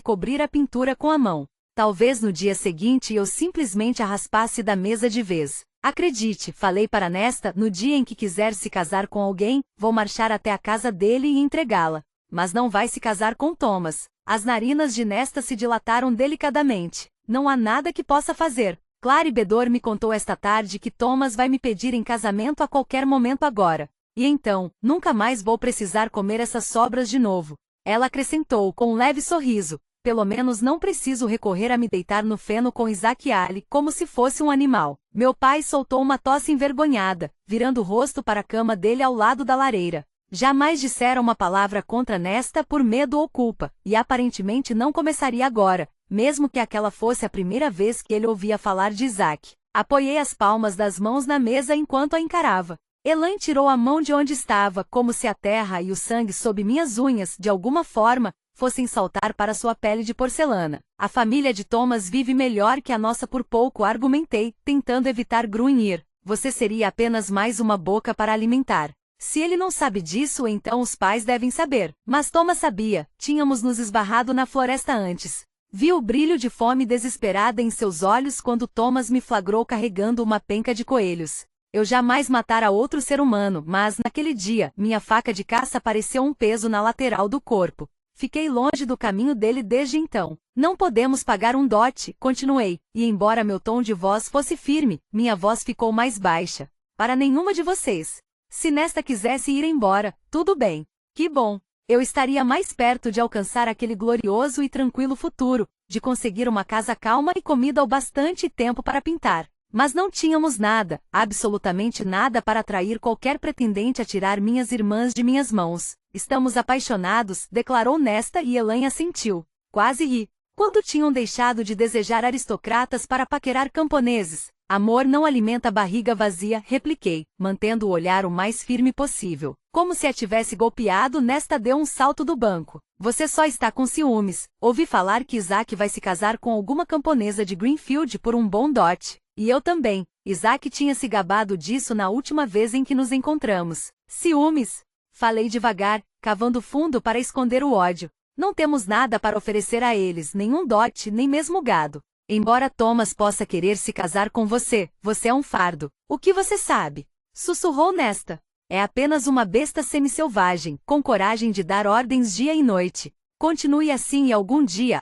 cobrir a pintura com a mão. Talvez no dia seguinte eu simplesmente a raspasse da mesa de vez. Acredite, falei para Nesta, no dia em que quiser se casar com alguém, vou marchar até a casa dele e entregá-la. Mas não vai se casar com Thomas. As narinas de Nesta se dilataram delicadamente. Não há nada que possa fazer. Clary Bedor me contou esta tarde que Thomas vai me pedir em casamento a qualquer momento agora. E então, nunca mais vou precisar comer essas sobras de novo. Ela acrescentou com um leve sorriso. Pelo menos não preciso recorrer a me deitar no feno com Isaac Ali, como se fosse um animal. Meu pai soltou uma tosse envergonhada, virando o rosto para a cama dele ao lado da lareira. Jamais dissera uma palavra contra Nesta por medo ou culpa, e aparentemente não começaria agora, mesmo que aquela fosse a primeira vez que ele ouvia falar de Isaac. Apoiei as palmas das mãos na mesa enquanto a encarava. Elaine tirou a mão de onde estava, como se a terra e o sangue sob minhas unhas, de alguma forma, fossem saltar para sua pele de porcelana. A família de Thomas vive melhor que a nossa por pouco, argumentei, tentando evitar grunhir. Você seria apenas mais uma boca para alimentar. Se ele não sabe disso, então os pais devem saber. Mas Thomas sabia, tínhamos nos esbarrado na floresta antes. Vi o brilho de fome desesperada em seus olhos quando Thomas me flagrou carregando uma penca de coelhos. Eu jamais matara outro ser humano, mas, naquele dia, minha faca de caça pareceu um peso na lateral do corpo. Fiquei longe do caminho dele desde então. Não podemos pagar um dote, continuei, e embora meu tom de voz fosse firme, minha voz ficou mais baixa. Para nenhuma de vocês. Se Nesta quisesse ir embora, tudo bem. Que bom. Eu estaria mais perto de alcançar aquele glorioso e tranquilo futuro, de conseguir uma casa calma e comida ao bastante tempo para pintar. Mas não tínhamos nada, absolutamente nada para atrair qualquer pretendente a tirar minhas irmãs de minhas mãos. Estamos apaixonados, declarou Nesta e Elaine assentiu. Quase ri. Quando tinham deixado de desejar aristocratas para paquerar camponeses? Amor não alimenta barriga vazia, repliquei, mantendo o olhar o mais firme possível. Como se a tivesse golpeado, Nesta deu um salto do banco. Você só está com ciúmes. Ouvi falar que Isaac vai se casar com alguma camponesa de Greenfield por um bom dote. E eu também. Isaac tinha se gabado disso na última vez em que nos encontramos. Ciúmes? Falei devagar, cavando fundo para esconder o ódio. Não temos nada para oferecer a eles, nenhum dote, nem mesmo gado. Embora Thomas possa querer se casar com você, você é um fardo. O que você sabe? Sussurrou Nesta. É apenas uma besta semi-selvagem, com coragem de dar ordens dia e noite. Continue assim e algum dia,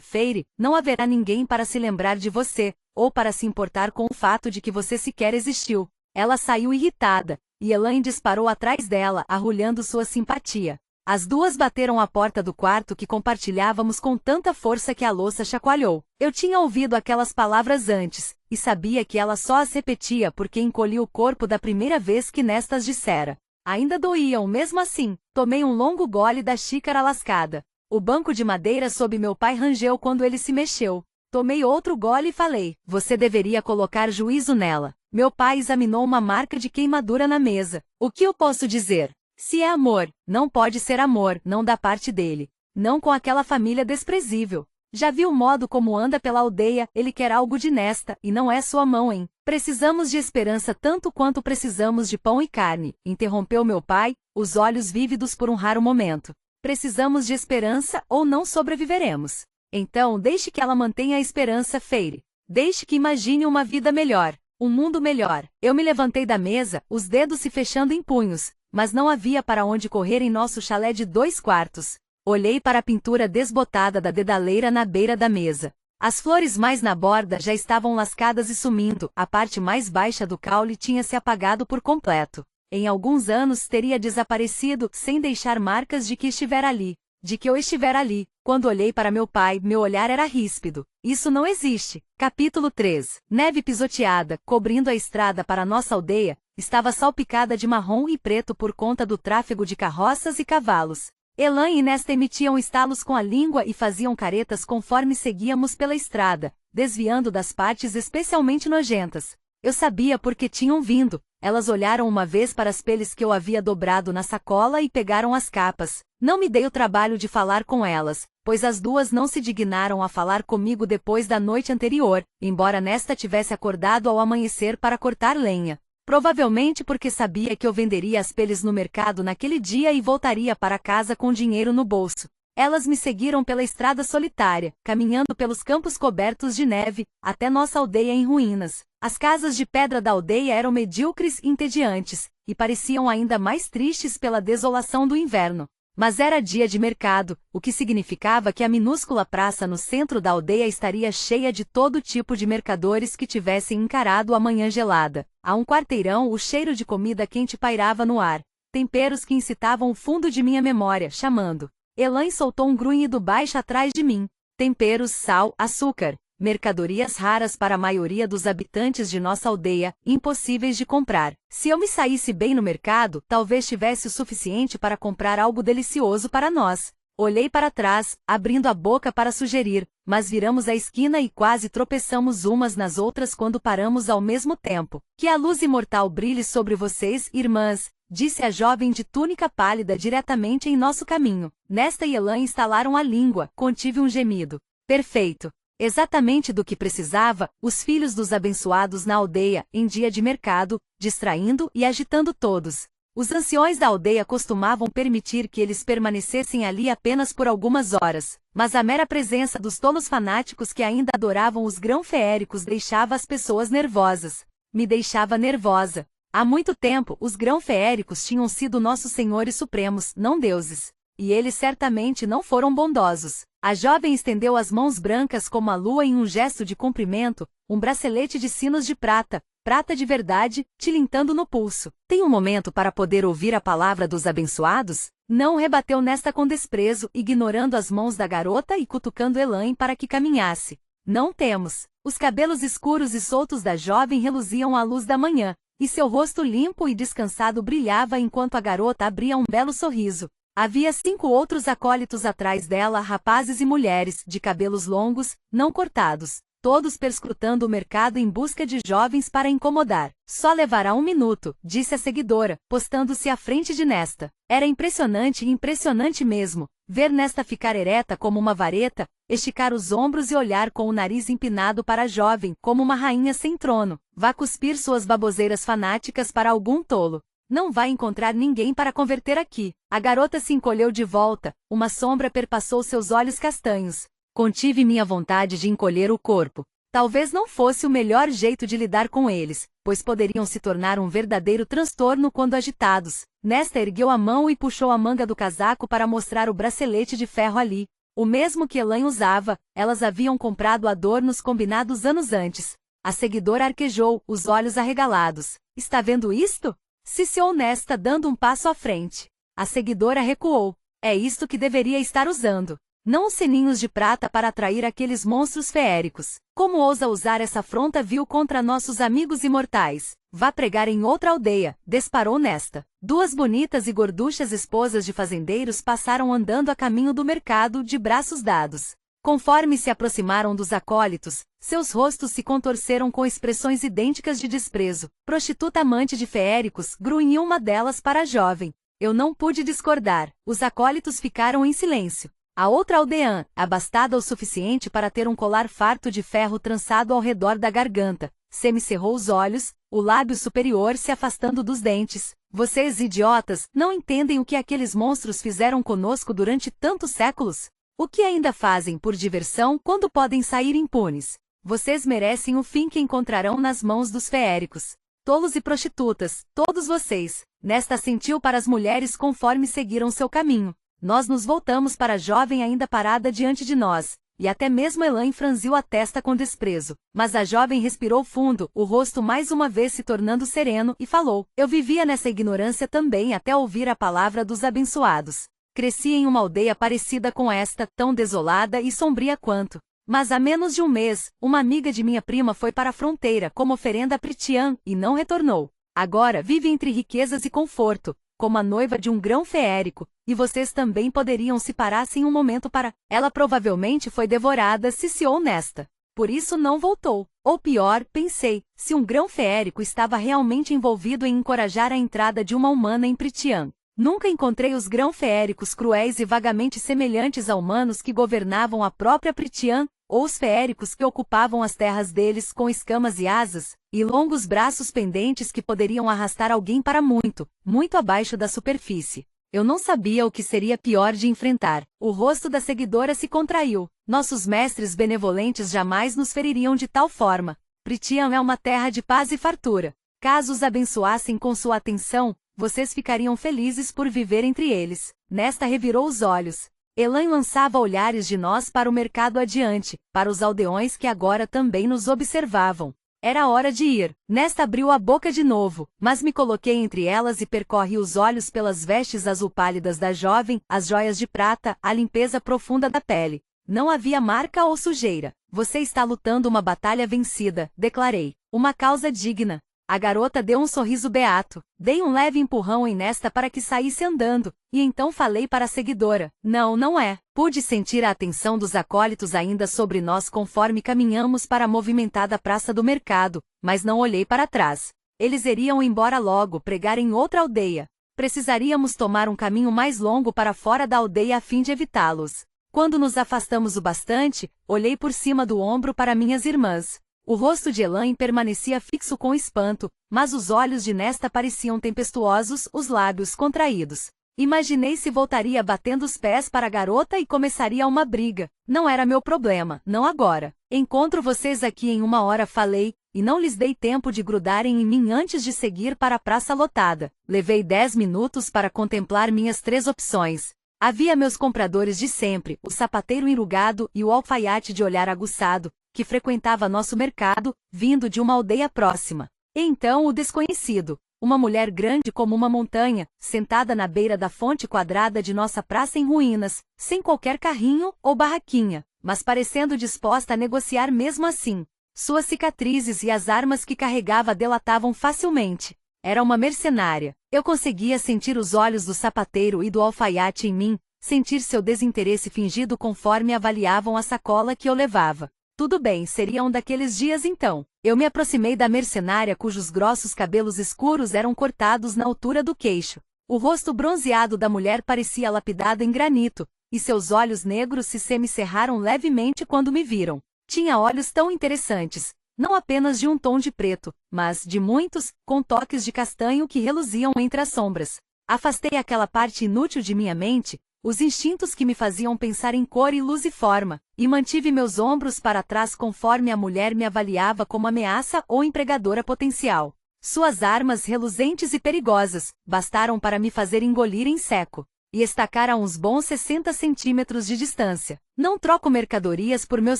Fairy, não haverá ninguém para se lembrar de você, ou para se importar com o fato de que você sequer existiu. Ela saiu irritada, e Elaine disparou atrás dela, arrulhando sua simpatia. As duas bateram a porta do quarto que compartilhávamos com tanta força que a louça chacoalhou. Eu tinha ouvido aquelas palavras antes, e sabia que ela só as repetia porque encolhi o corpo da primeira vez que Nesta as dissera. Ainda doíam mesmo assim. Tomei um longo gole da xícara lascada. O banco de madeira sob meu pai rangeu quando ele se mexeu. Tomei outro gole e falei, você deveria colocar juízo nela. Meu pai examinou uma marca de queimadura na mesa. O que eu posso dizer? Se é amor, não pode ser amor, não da parte dele. Não com aquela família desprezível. Já viu o modo como anda pela aldeia, ele quer algo de Nesta, e não é sua mão, hein? Precisamos de esperança tanto quanto precisamos de pão e carne, interrompeu meu pai, os olhos vívidos por um raro momento. Precisamos de esperança ou não sobreviveremos. Então deixe que ela mantenha a esperança, Fairy. Deixe que imagine uma vida melhor, um mundo melhor. Eu me levantei da mesa, os dedos se fechando em punhos, mas não havia para onde correr em nosso chalé de 2 quartos. Olhei para a pintura desbotada da dedaleira na beira da mesa. As flores mais na borda já estavam lascadas e sumindo, a parte mais baixa do caule tinha se apagado por completo. Em alguns anos teria desaparecido, sem deixar marcas de que estivera ali. De que eu estivera ali. Quando olhei para meu pai, meu olhar era ríspido. Isso não existe. Capítulo 3. Neve pisoteada, cobrindo a estrada para nossa aldeia, estava salpicada de marrom e preto por conta do tráfego de carroças e cavalos. Elaine e Nesta emitiam estalos com a língua e faziam caretas conforme seguíamos pela estrada, desviando das partes especialmente nojentas. Eu sabia porque tinham vindo. Elas olharam uma vez para as peles que eu havia dobrado na sacola e pegaram as capas. Não me dei o trabalho de falar com elas, pois as duas não se dignaram a falar comigo depois da noite anterior, embora Nesta tivesse acordado ao amanhecer para cortar lenha. Provavelmente porque sabia que eu venderia as peles no mercado naquele dia e voltaria para casa com dinheiro no bolso. Elas me seguiram pela estrada solitária, caminhando pelos campos cobertos de neve, até nossa aldeia em ruínas. As casas de pedra da aldeia eram medíocres e entediantes, e pareciam ainda mais tristes pela desolação do inverno. Mas era dia de mercado, o que significava que a minúscula praça no centro da aldeia estaria cheia de todo tipo de mercadores que tivessem encarado a manhã gelada. A um quarteirão o cheiro de comida quente pairava no ar, temperos que incitavam o fundo de minha memória, chamando. Elaine soltou um grunhido baixo atrás de mim. Temperos, sal, açúcar, mercadorias raras para a maioria dos habitantes de nossa aldeia, impossíveis de comprar. Se eu me saísse bem no mercado, talvez tivesse o suficiente para comprar algo delicioso para nós. Olhei para trás, abrindo a boca para sugerir, mas viramos a esquina e quase tropeçamos umas nas outras quando paramos ao mesmo tempo. Que a luz imortal brilhe sobre vocês, irmãs, disse a jovem de túnica pálida diretamente em nosso caminho. Nesta e Elaine estalaram a língua, contive um gemido. Perfeito. Exatamente do que precisava, os filhos dos abençoados na aldeia, em dia de mercado, distraindo e agitando todos. Os anciões da aldeia costumavam permitir que eles permanecessem ali apenas por algumas horas, mas a mera presença dos tolos fanáticos que ainda adoravam os grão-feéricos deixava as pessoas nervosas. Me deixava nervosa. Há muito tempo, os grão-feéricos tinham sido nossos senhores supremos, não deuses. E eles certamente não foram bondosos. A jovem estendeu as mãos brancas como a lua em um gesto de cumprimento, um bracelete de sinos de prata, prata de verdade, tilintando no pulso. Tem um momento para poder ouvir a palavra dos abençoados? Não, rebateu Nesta com desprezo, ignorando as mãos da garota e cutucando Elaine para que caminhasse. Não temos. Os cabelos escuros e soltos da jovem reluziam à luz da manhã, e seu rosto limpo e descansado brilhava enquanto a garota abria um belo sorriso. Havia 5 outros acólitos atrás dela, rapazes e mulheres, de cabelos longos, não cortados, todos perscrutando o mercado em busca de jovens para incomodar. Só levará 1 minuto, disse a seguidora, postando-se à frente de Nesta. Era impressionante e impressionante mesmo, ver Nesta ficar ereta como uma vareta, esticar os ombros e olhar com o nariz empinado para a jovem, como uma rainha sem trono. Vá cuspir suas baboseiras fanáticas para algum tolo. Não vai encontrar ninguém para converter aqui. A garota se encolheu de volta, uma sombra perpassou seus olhos castanhos. Contive minha vontade de encolher o corpo. Talvez não fosse o melhor jeito de lidar com eles, pois poderiam se tornar um verdadeiro transtorno quando agitados. Nesta ergueu a mão e puxou a manga do casaco para mostrar o bracelete de ferro ali. O mesmo que Elaine usava, elas haviam comprado adornos combinados anos antes. A seguidora arquejou, os olhos arregalados. Está vendo isto? Ciciou Nesta dando um passo à frente. A seguidora recuou. É isto que deveria estar usando. Não os sininhos de prata para atrair aqueles monstros feéricos. Como ousa usar essa afronta vil contra nossos amigos imortais? Vá pregar em outra aldeia, disparou Nesta. Duas bonitas e gorduchas esposas de fazendeiros passaram andando a caminho do mercado, de braços dados. Conforme se aproximaram dos acólitos, seus rostos se contorceram com expressões idênticas de desprezo. Prostituta amante de feéricos, grunhiu uma delas para a jovem. Eu não pude discordar. Os acólitos ficaram em silêncio. A outra aldeã, abastada o suficiente para ter um colar farto de ferro trançado ao redor da garganta, semicerrou os olhos, o lábio superior se afastando dos dentes. Vocês, idiotas, não entendem o que aqueles monstros fizeram conosco durante tantos séculos? O que ainda fazem por diversão quando podem sair impunes? Vocês merecem o fim que encontrarão nas mãos dos feéricos. Tolos e prostitutas, todos vocês. Nesta assentiu para as mulheres conforme seguiram seu caminho. Nós nos voltamos para a jovem ainda parada diante de nós, e até mesmo Elaine franziu a testa com desprezo. Mas a jovem respirou fundo, o rosto mais uma vez se tornando sereno, e falou: Eu vivia nessa ignorância também até ouvir a palavra dos abençoados. Cresci em uma aldeia parecida com esta, tão desolada e sombria quanto. Mas há menos de um mês, uma amiga de minha prima foi para a fronteira como oferenda a Pritian, e não retornou. Agora vive entre riquezas e conforto, como a noiva de um grão feérico, e vocês também poderiam se parassem um momento para... Ela provavelmente foi devorada, ciciou Nesta. Por isso não voltou. Ou pior, pensei, se um grão feérico estava realmente envolvido em encorajar a entrada de uma humana em Pritian. Nunca encontrei os grão feéricos cruéis e vagamente semelhantes a humanos que governavam a própria Pritian, ou os feéricos que ocupavam as terras deles com escamas e asas, e longos braços pendentes que poderiam arrastar alguém para muito, muito abaixo da superfície. Eu não sabia o que seria pior de enfrentar. O rosto da seguidora se contraiu. Nossos mestres benevolentes jamais nos feririam de tal forma. Pritian é uma terra de paz e fartura. Caso os abençoassem com sua atenção, vocês ficariam felizes por viver entre eles. Nesta revirou os olhos. Elaine lançava olhares de nós para o mercado adiante, para os aldeões que agora também nos observavam. Era hora de ir. Nesta abriu a boca de novo, mas me coloquei entre elas e percorri os olhos pelas vestes azul pálidas da jovem, as joias de prata, a limpeza profunda da pele. Não havia marca ou sujeira. Você está lutando uma batalha vencida, declarei. Uma causa digna. A garota deu um sorriso beato. Dei um leve empurrão em Nesta para que saísse andando, e então falei para a seguidora. Não, não é. Pude sentir a atenção dos acólitos ainda sobre nós conforme caminhamos para a movimentada praça do mercado, mas não olhei para trás. Eles iriam embora logo, pregar em outra aldeia. Precisaríamos tomar um caminho mais longo para fora da aldeia a fim de evitá-los. Quando nos afastamos o bastante, olhei por cima do ombro para minhas irmãs. O rosto de Elaine permanecia fixo com espanto, mas os olhos de Nesta pareciam tempestuosos, os lábios contraídos. Imaginei se voltaria batendo os pés para a garota e começaria uma briga. Não era meu problema, não agora. Encontro vocês aqui em uma hora, falei, e não lhes dei tempo de grudarem em mim antes de seguir para a praça lotada. Levei 10 minutos para contemplar minhas 3 opções. Havia meus compradores de sempre, o sapateiro enrugado e o alfaiate de olhar aguçado, que frequentava nosso mercado, vindo de uma aldeia próxima. E então o desconhecido, uma mulher grande como uma montanha, sentada na beira da fonte quadrada de nossa praça em ruínas, sem qualquer carrinho ou barraquinha, mas parecendo disposta a negociar mesmo assim. Suas cicatrizes e as armas que carregava delatavam facilmente. Era uma mercenária. Eu conseguia sentir os olhos do sapateiro e do alfaiate em mim, sentir seu desinteresse fingido conforme avaliavam a sacola que eu levava. Tudo bem, seria um daqueles dias então. Eu me aproximei da mercenária cujos grossos cabelos escuros eram cortados na altura do queixo. O rosto bronzeado da mulher parecia lapidado em granito, e seus olhos negros se semicerraram levemente quando me viram. Tinha olhos tão interessantes, não apenas de um tom de preto, mas de muitos, com toques de castanho que reluziam entre as sombras. Afastei aquela parte inútil de minha mente, os instintos que me faziam pensar em cor e luz e forma, e mantive meus ombros para trás conforme a mulher me avaliava como ameaça ou empregadora potencial. Suas armas reluzentes e perigosas bastaram para me fazer engolir em seco e estacar a uns bons 60 centímetros de distância. Não troco mercadorias por meus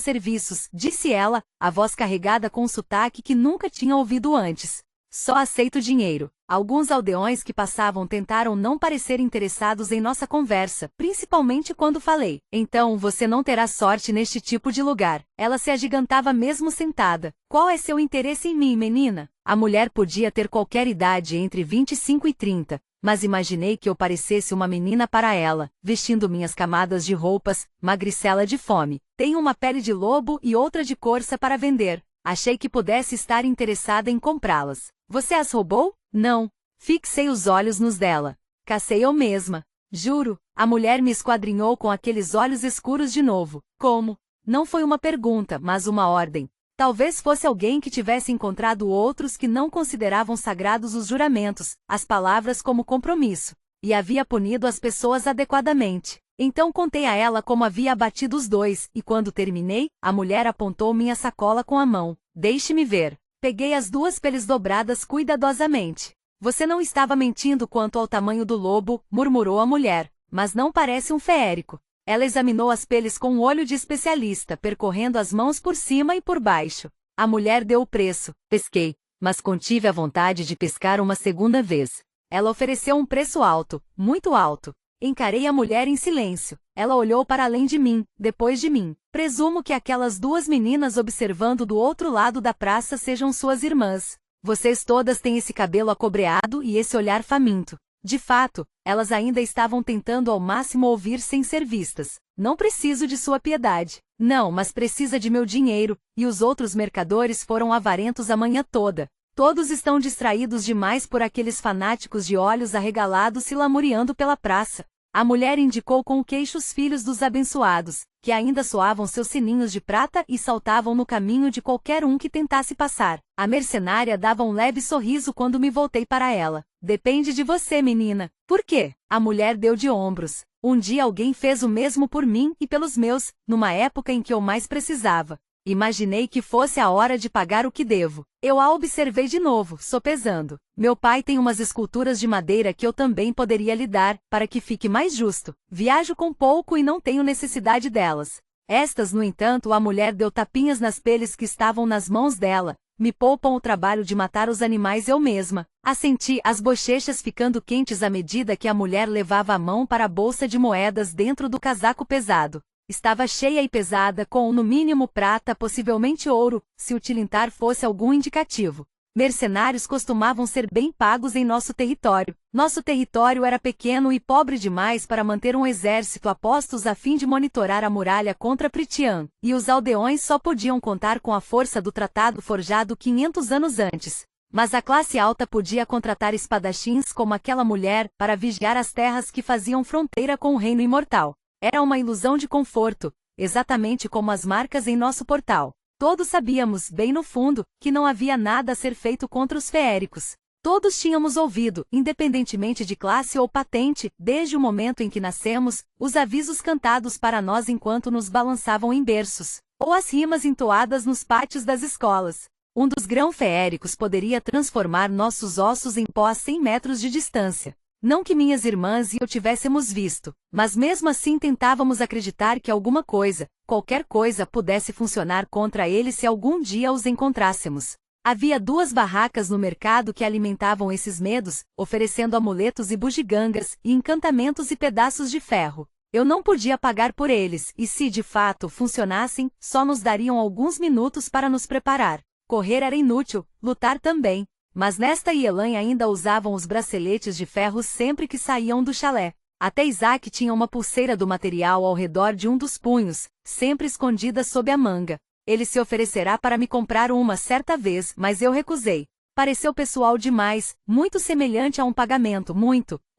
serviços, disse ela, a voz carregada com um sotaque que nunca tinha ouvido antes. Só aceito dinheiro. Alguns aldeões que passavam tentaram não parecer interessados em nossa conversa, principalmente quando falei. Então você não terá sorte neste tipo de lugar. Ela se agigantava mesmo sentada. Qual é seu interesse em mim, menina? A mulher podia ter qualquer idade entre 25 e 30. Mas imaginei que eu parecesse uma menina para ela, vestindo minhas camadas de roupas, magricela de fome. Tenho uma pele de lobo e outra de corça para vender. Achei que pudesse estar interessada em comprá-las. Você as roubou? Não. Fixei os olhos nos dela. Cacei eu mesma. Juro. A mulher me esquadrinhou com aqueles olhos escuros de novo. Como? Não foi uma pergunta, mas uma ordem. Talvez fosse alguém que tivesse encontrado outros que não consideravam sagrados os juramentos, as palavras como compromisso, e havia punido as pessoas adequadamente. Então contei a ela como havia abatido os dois, e quando terminei, a mulher apontou minha sacola com a mão. Deixe-me ver. Peguei as duas peles dobradas cuidadosamente. Você não estava mentindo quanto ao tamanho do lobo, murmurou a mulher, mas não parece um feérico. Ela examinou as peles com um olho de especialista, percorrendo as mãos por cima e por baixo. A mulher deu o preço. Pesquei, mas contive a vontade de pescar uma segunda vez. Ela ofereceu um preço alto, muito alto. Encarei a mulher em silêncio. Ela olhou para além de mim, depois de mim. Presumo que aquelas duas meninas observando do outro lado da praça sejam suas irmãs. Vocês todas têm esse cabelo acobreado e esse olhar faminto. De fato, elas ainda estavam tentando ao máximo ouvir sem ser vistas. Não preciso de sua piedade. Não, mas precisa de meu dinheiro, e os outros mercadores foram avarentos a manhã toda. Todos estão distraídos demais por aqueles fanáticos de olhos arregalados se lamuriando pela praça. A mulher indicou com o queixo os filhos dos abençoados, que ainda soavam seus sininhos de prata e saltavam no caminho de qualquer um que tentasse passar. A mercenária dava um leve sorriso quando me voltei para ela. Depende de você, menina. Por quê? A mulher deu de ombros. Um dia alguém fez o mesmo por mim e pelos meus, numa época em que eu mais precisava. Imaginei que fosse a hora de pagar o que devo. Eu a observei de novo, sopesando. Meu pai tem umas esculturas de madeira que eu também poderia lhe dar, para que fique mais justo. Viajo com pouco e não tenho necessidade delas. Estas, no entanto, a mulher deu tapinhas nas peles que estavam nas mãos dela. Me poupam o trabalho de matar os animais eu mesma. Assenti, as bochechas ficando quentes à medida que a mulher levava a mão para a bolsa de moedas dentro do casaco pesado. Estava cheia e pesada com, no mínimo, prata, possivelmente ouro, se o tilintar fosse algum indicativo. Mercenários costumavam ser bem pagos em nosso território. Nosso território era pequeno e pobre demais para manter um exército a postos a fim de monitorar a muralha contra Pritian, e os aldeões só podiam contar com a força do tratado forjado 500 anos antes. Mas a classe alta podia contratar espadachins como aquela mulher para vigiar as terras que faziam fronteira com o reino imortal. Era uma ilusão de conforto, exatamente como as marcas em nosso portal. Todos sabíamos, bem no fundo, que não havia nada a ser feito contra os feéricos. Todos tínhamos ouvido, independentemente de classe ou patente, desde o momento em que nascemos, os avisos cantados para nós enquanto nos balançavam em berços, ou as rimas entoadas nos pátios das escolas. Um dos grão-feéricos poderia transformar nossos ossos em pó a 100 metros de distância. Não que minhas irmãs e eu tivéssemos visto, mas mesmo assim tentávamos acreditar que alguma coisa, qualquer coisa pudesse funcionar contra eles se algum dia os encontrássemos. Havia duas barracas no mercado que alimentavam esses medos, oferecendo amuletos e bugigangas, e encantamentos e pedaços de ferro. Eu não podia pagar por eles, e se de fato funcionassem, só nos dariam alguns minutos para nos preparar. Correr era inútil, lutar também. Mas nesta Ielan ainda usavam os braceletes de ferro sempre que saíam do chalé. Até Isaac tinha uma pulseira do material ao redor de um dos punhos, sempre escondida sob a manga. Ele se oferecerá para me comprar uma certa vez, mas eu recusei. Pareceu pessoal demais, muito semelhante a um pagamento,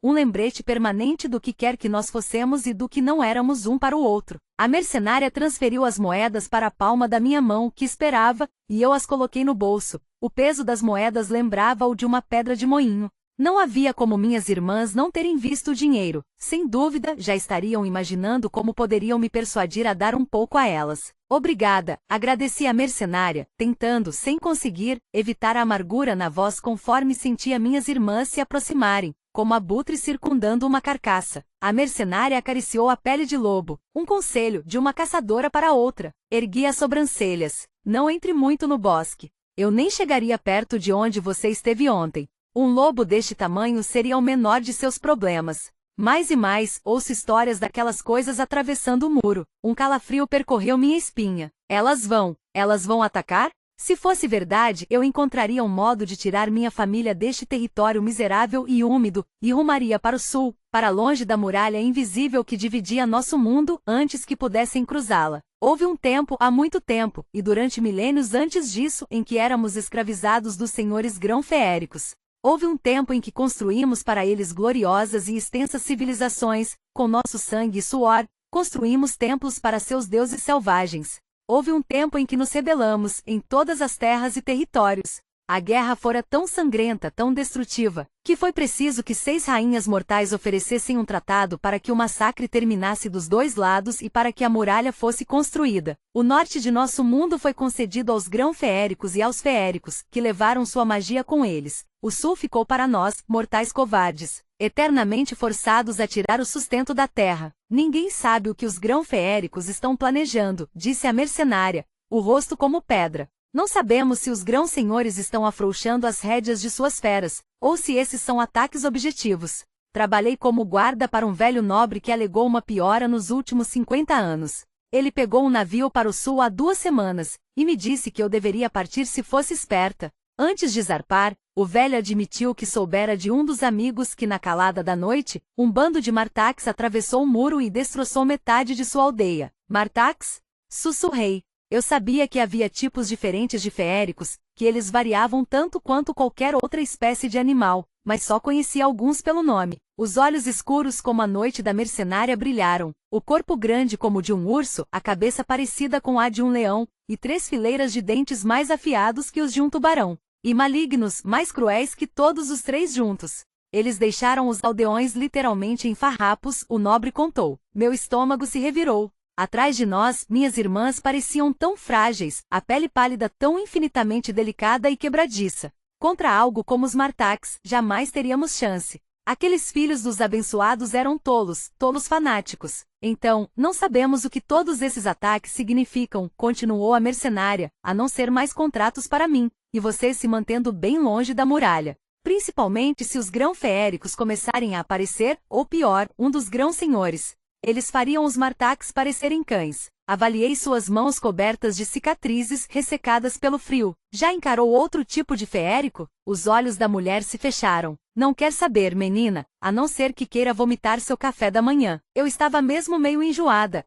um lembrete permanente do que quer que nós fossemos e do que não éramos um para o outro. A mercenária transferiu as moedas para a palma da minha mão, que esperava, e eu as coloquei no bolso. O peso das moedas lembrava o de uma pedra de moinho. Não havia como minhas irmãs não terem visto o dinheiro. Sem dúvida, já estariam imaginando como poderiam me persuadir a dar um pouco a elas. Obrigada, agradeci a mercenária, tentando, sem conseguir, evitar a amargura na voz conforme sentia minhas irmãs se aproximarem, como abutres circundando uma carcaça. A mercenária acariciou a pele de lobo, um conselho de uma caçadora para outra. Ergui as sobrancelhas. Não entre muito no bosque. Eu nem chegaria perto de onde você esteve ontem. Um lobo deste tamanho seria o menor de seus problemas. Mais e mais, ouço histórias daquelas coisas atravessando o muro. Um calafrio percorreu minha espinha. Elas vão atacar? Se fosse verdade, eu encontraria um modo de tirar minha família deste território miserável e úmido, e rumaria para o sul, para longe da muralha invisível que dividia nosso mundo, antes que pudessem cruzá-la. Houve um tempo, há muito tempo, e durante milênios antes disso, em que éramos escravizados dos senhores grão-feéricos. Houve um tempo em que construímos para eles gloriosas e extensas civilizações, com nosso sangue e suor, construímos templos para seus deuses selvagens. Houve um tempo em que nos rebelamos, em todas as terras e territórios. A guerra fora tão sangrenta, tão destrutiva, que foi preciso que 6 rainhas mortais oferecessem um tratado para que o massacre terminasse dos dois lados e para que a muralha fosse construída. O norte de nosso mundo foi concedido aos grão-feéricos e aos feéricos, que levaram sua magia com eles. O sul ficou para nós, mortais covardes, eternamente forçados a tirar o sustento da terra. Ninguém sabe o que os grão-feéricos estão planejando, disse a mercenária, o rosto como pedra. Não sabemos se os grão-senhores estão afrouxando as rédeas de suas feras, ou se esses são ataques objetivos. Trabalhei como guarda para um velho nobre que alegou uma piora nos últimos 50 anos. Ele pegou um navio para o sul há 2 semanas, e me disse que eu deveria partir se fosse esperta. Antes de zarpar, o velho admitiu que soubera de um dos amigos que na calada da noite, um bando de Martax atravessou o muro e destroçou metade de sua aldeia. Martax? Sussurrei. Eu sabia que havia tipos diferentes de feéricos, que eles variavam tanto quanto qualquer outra espécie de animal, mas só conhecia alguns pelo nome. Os olhos escuros como a noite da mercenária brilharam, o corpo grande como o de um urso, a cabeça parecida com a de um leão, e 3 fileiras de dentes mais afiados que os de um tubarão. E malignos, mais cruéis que todos os 3 juntos. Eles deixaram os aldeões literalmente em farrapos, o nobre contou. Meu estômago se revirou. Atrás de nós, minhas irmãs pareciam tão frágeis, a pele pálida tão infinitamente delicada e quebradiça. Contra algo como os Martax, jamais teríamos chance. Aqueles filhos dos abençoados eram tolos fanáticos. Então, não sabemos o que todos esses ataques significam, continuou a mercenária, a não ser mais contratos para mim, e vocês se mantendo bem longe da muralha. Principalmente se os grão-feéricos começarem a aparecer, ou pior, um dos grão-senhores. Eles fariam os Martax parecerem cães. Avaliei suas mãos cobertas de cicatrizes ressecadas pelo frio. Já encarou outro tipo de feérico? Os olhos da mulher se fecharam. Não quer saber, menina, a não ser que queira vomitar seu café da manhã. Eu estava mesmo meio enjoada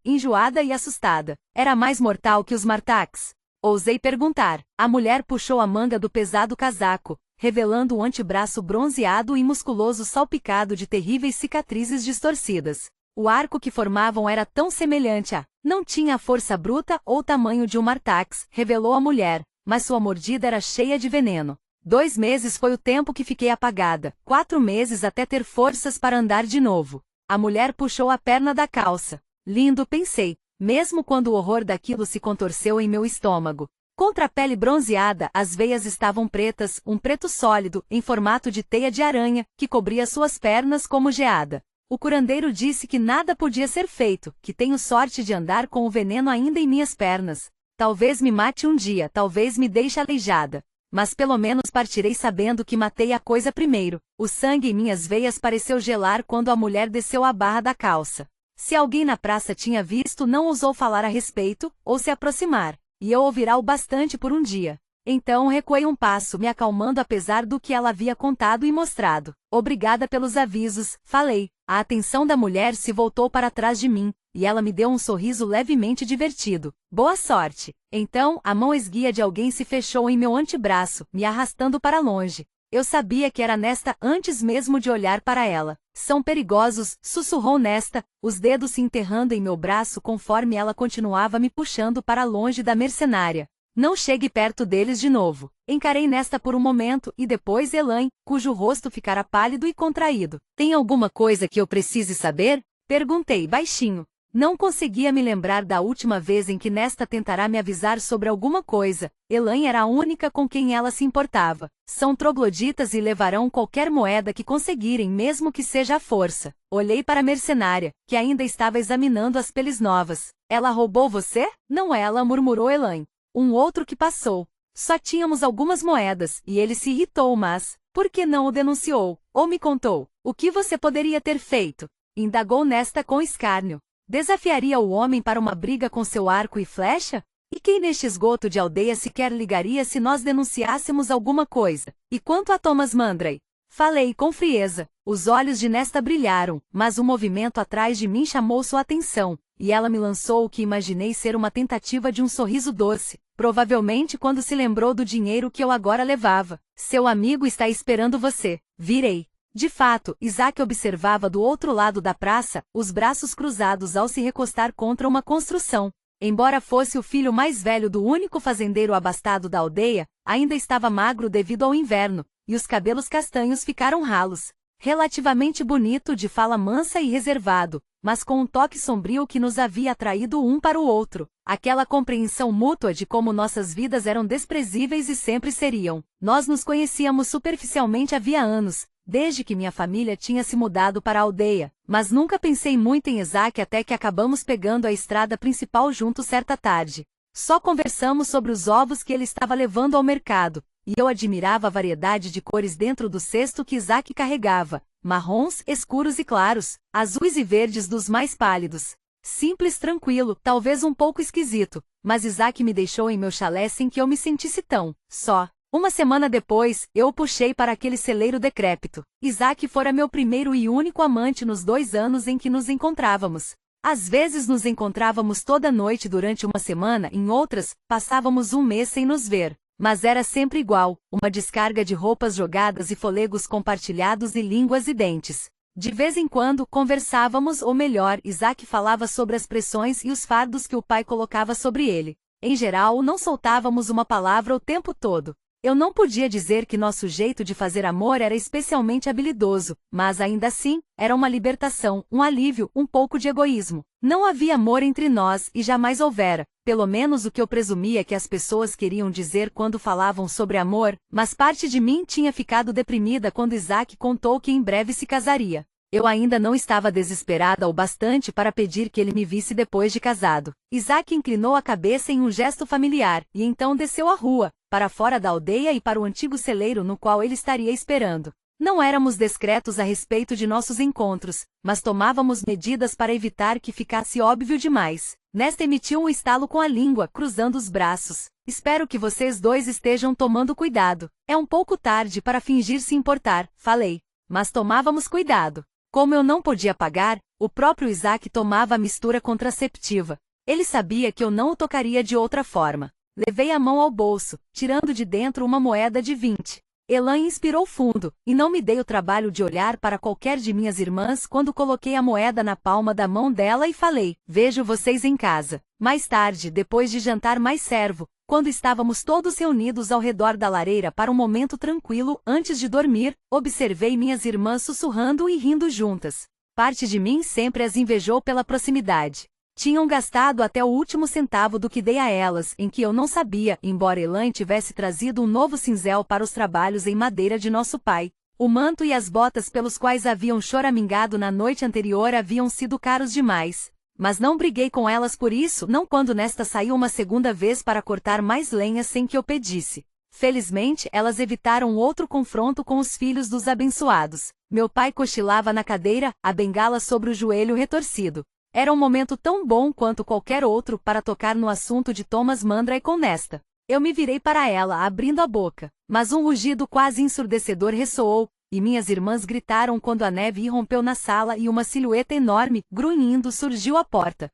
e assustada. Era mais mortal que os Martax? Ousei perguntar. A mulher puxou a manga do pesado casaco, revelando um antebraço bronzeado e musculoso salpicado de terríveis cicatrizes distorcidas. O arco que formavam era tão semelhante a... Não tinha a força bruta ou tamanho de um Martax, revelou a mulher, mas sua mordida era cheia de veneno. 2 meses foi o tempo que fiquei apagada, 4 meses até ter forças para andar de novo. A mulher puxou a perna da calça. Lindo, pensei, mesmo quando o horror daquilo se contorceu em meu estômago. Contra a pele bronzeada, as veias estavam pretas, um preto sólido, em formato de teia de aranha, que cobria suas pernas como geada. O curandeiro disse que nada podia ser feito, que tenho sorte de andar com o veneno ainda em minhas pernas. Talvez me mate um dia, talvez me deixe aleijada. Mas pelo menos partirei sabendo que matei a coisa primeiro. O sangue em minhas veias pareceu gelar quando a mulher desceu a barra da calça. Se alguém na praça tinha visto, não ousou falar a respeito, ou se aproximar, e eu ouvirá o bastante por um dia. Então recuei um passo, me acalmando apesar do que ela havia contado e mostrado. Obrigada pelos avisos, falei. A atenção da mulher se voltou para trás de mim, e ela me deu um sorriso levemente divertido. Boa sorte! Então, a mão esguia de alguém se fechou em meu antebraço, me arrastando para longe. Eu sabia que era Nesta antes mesmo de olhar para ela. São perigosos, sussurrou Nesta, os dedos se enterrando em meu braço conforme ela continuava me puxando para longe da mercenária. Não chegue perto deles de novo. Encarei Nesta por um momento e depois Elaine, cujo rosto ficara pálido e contraído. Tem alguma coisa que eu precise saber? Perguntei baixinho. Não conseguia me lembrar da última vez em que Nesta tentará me avisar sobre alguma coisa. Elaine era a única com quem ela se importava. São trogloditas e levarão qualquer moeda que conseguirem, mesmo que seja à força. Olhei para a mercenária, que ainda estava examinando as peles novas. Ela roubou você? Não, ela, murmurou Elaine. Um outro que passou. Só tínhamos algumas moedas, e ele se irritou, mas por que não o denunciou? Ou me contou? O que você poderia ter feito? Indagou Nesta com escárnio. Desafiaria o homem para uma briga com seu arco e flecha? E quem neste esgoto de aldeia sequer ligaria se nós denunciássemos alguma coisa? E quanto a Thomas Mandray? Falei com frieza. Os olhos de Nesta brilharam, mas um movimento atrás de mim chamou sua atenção, e ela me lançou o que imaginei ser uma tentativa de um sorriso doce, provavelmente quando se lembrou do dinheiro que eu agora levava. Seu amigo está esperando você. Virei. De fato, Isaac observava do outro lado da praça, os braços cruzados ao se recostar contra uma construção. Embora fosse o filho mais velho do único fazendeiro abastado da aldeia, ainda estava magro devido ao inverno, e os cabelos castanhos ficaram ralos. Relativamente bonito, de fala mansa e reservado, mas com um toque sombrio que nos havia atraído um para o outro. Aquela compreensão mútua de como nossas vidas eram desprezíveis e sempre seriam. Nós nos conhecíamos superficialmente havia anos, desde que minha família tinha se mudado para a aldeia, mas nunca pensei muito em Isaac até que acabamos pegando a estrada principal juntos certa tarde. Só conversamos sobre os ovos que ele estava levando ao mercado, e eu admirava a variedade de cores dentro do cesto que Isaac carregava, marrons, escuros e claros, azuis e verdes dos mais pálidos. Simples, tranquilo, talvez um pouco esquisito, mas Isaac me deixou em meu chalé sem que eu me sentisse tão só. Uma semana depois, eu o puxei para aquele celeiro decrépito. Isaac fora meu primeiro e único amante nos 2 anos em que nos encontrávamos. Às vezes nos encontrávamos toda noite durante uma semana, em outras, passávamos um mês sem nos ver. Mas era sempre igual, uma descarga de roupas jogadas e folegos compartilhados e línguas e dentes. De vez em quando, conversávamos, ou melhor, Isaac falava sobre as pressões e os fardos que o pai colocava sobre ele. Em geral, não soltávamos uma palavra o tempo todo. Eu não podia dizer que nosso jeito de fazer amor era especialmente habilidoso, mas ainda assim, era uma libertação, um alívio, um pouco de egoísmo. Não havia amor entre nós e jamais houvera, pelo menos o que eu presumia que as pessoas queriam dizer quando falavam sobre amor, mas parte de mim tinha ficado deprimida quando Isaac contou que em breve se casaria. Eu ainda não estava desesperada o bastante para pedir que ele me visse depois de casado. Isaac inclinou a cabeça em um gesto familiar, e então desceu a rua, para fora da aldeia e para o antigo celeiro no qual ele estaria esperando. Não éramos discretos a respeito de nossos encontros, mas tomávamos medidas para evitar que ficasse óbvio demais. Nesta emitiu um estalo com a língua, cruzando os braços. Espero que vocês dois estejam tomando cuidado. É um pouco tarde para fingir se importar, falei. Mas tomávamos cuidado. Como eu não podia pagar, o próprio Isaac tomava a mistura contraceptiva. Ele sabia que eu não o tocaria de outra forma. Levei a mão ao bolso, tirando de dentro uma moeda de 20. Elaine inspirou fundo, e não me dei o trabalho de olhar para qualquer de minhas irmãs quando coloquei a moeda na palma da mão dela e falei, vejo vocês em casa. Mais tarde, depois de jantar mais servo, quando estávamos todos reunidos ao redor da lareira para um momento tranquilo antes de dormir, observei minhas irmãs sussurrando e rindo juntas. Parte de mim sempre as invejou pela proximidade. Tinham gastado até o último centavo do que dei a elas, em que eu não sabia, embora Elaine tivesse trazido um novo cinzel para os trabalhos em madeira de nosso pai. O manto e as botas pelos quais haviam choramingado na noite anterior haviam sido caros demais. Mas não briguei com elas por isso, não quando Nesta saiu uma segunda vez para cortar mais lenha sem que eu pedisse. Felizmente, elas evitaram outro confronto com os filhos dos abençoados. Meu pai cochilava na cadeira, a bengala sobre o joelho retorcido. Era um momento tão bom quanto qualquer outro para tocar no assunto de Thomas Mandray com Nesta. Eu me virei para ela, abrindo a boca, mas um rugido quase ensurdecedor ressoou, e minhas irmãs gritaram quando a neve irrompeu na sala e uma silhueta enorme, grunhindo, surgiu à porta.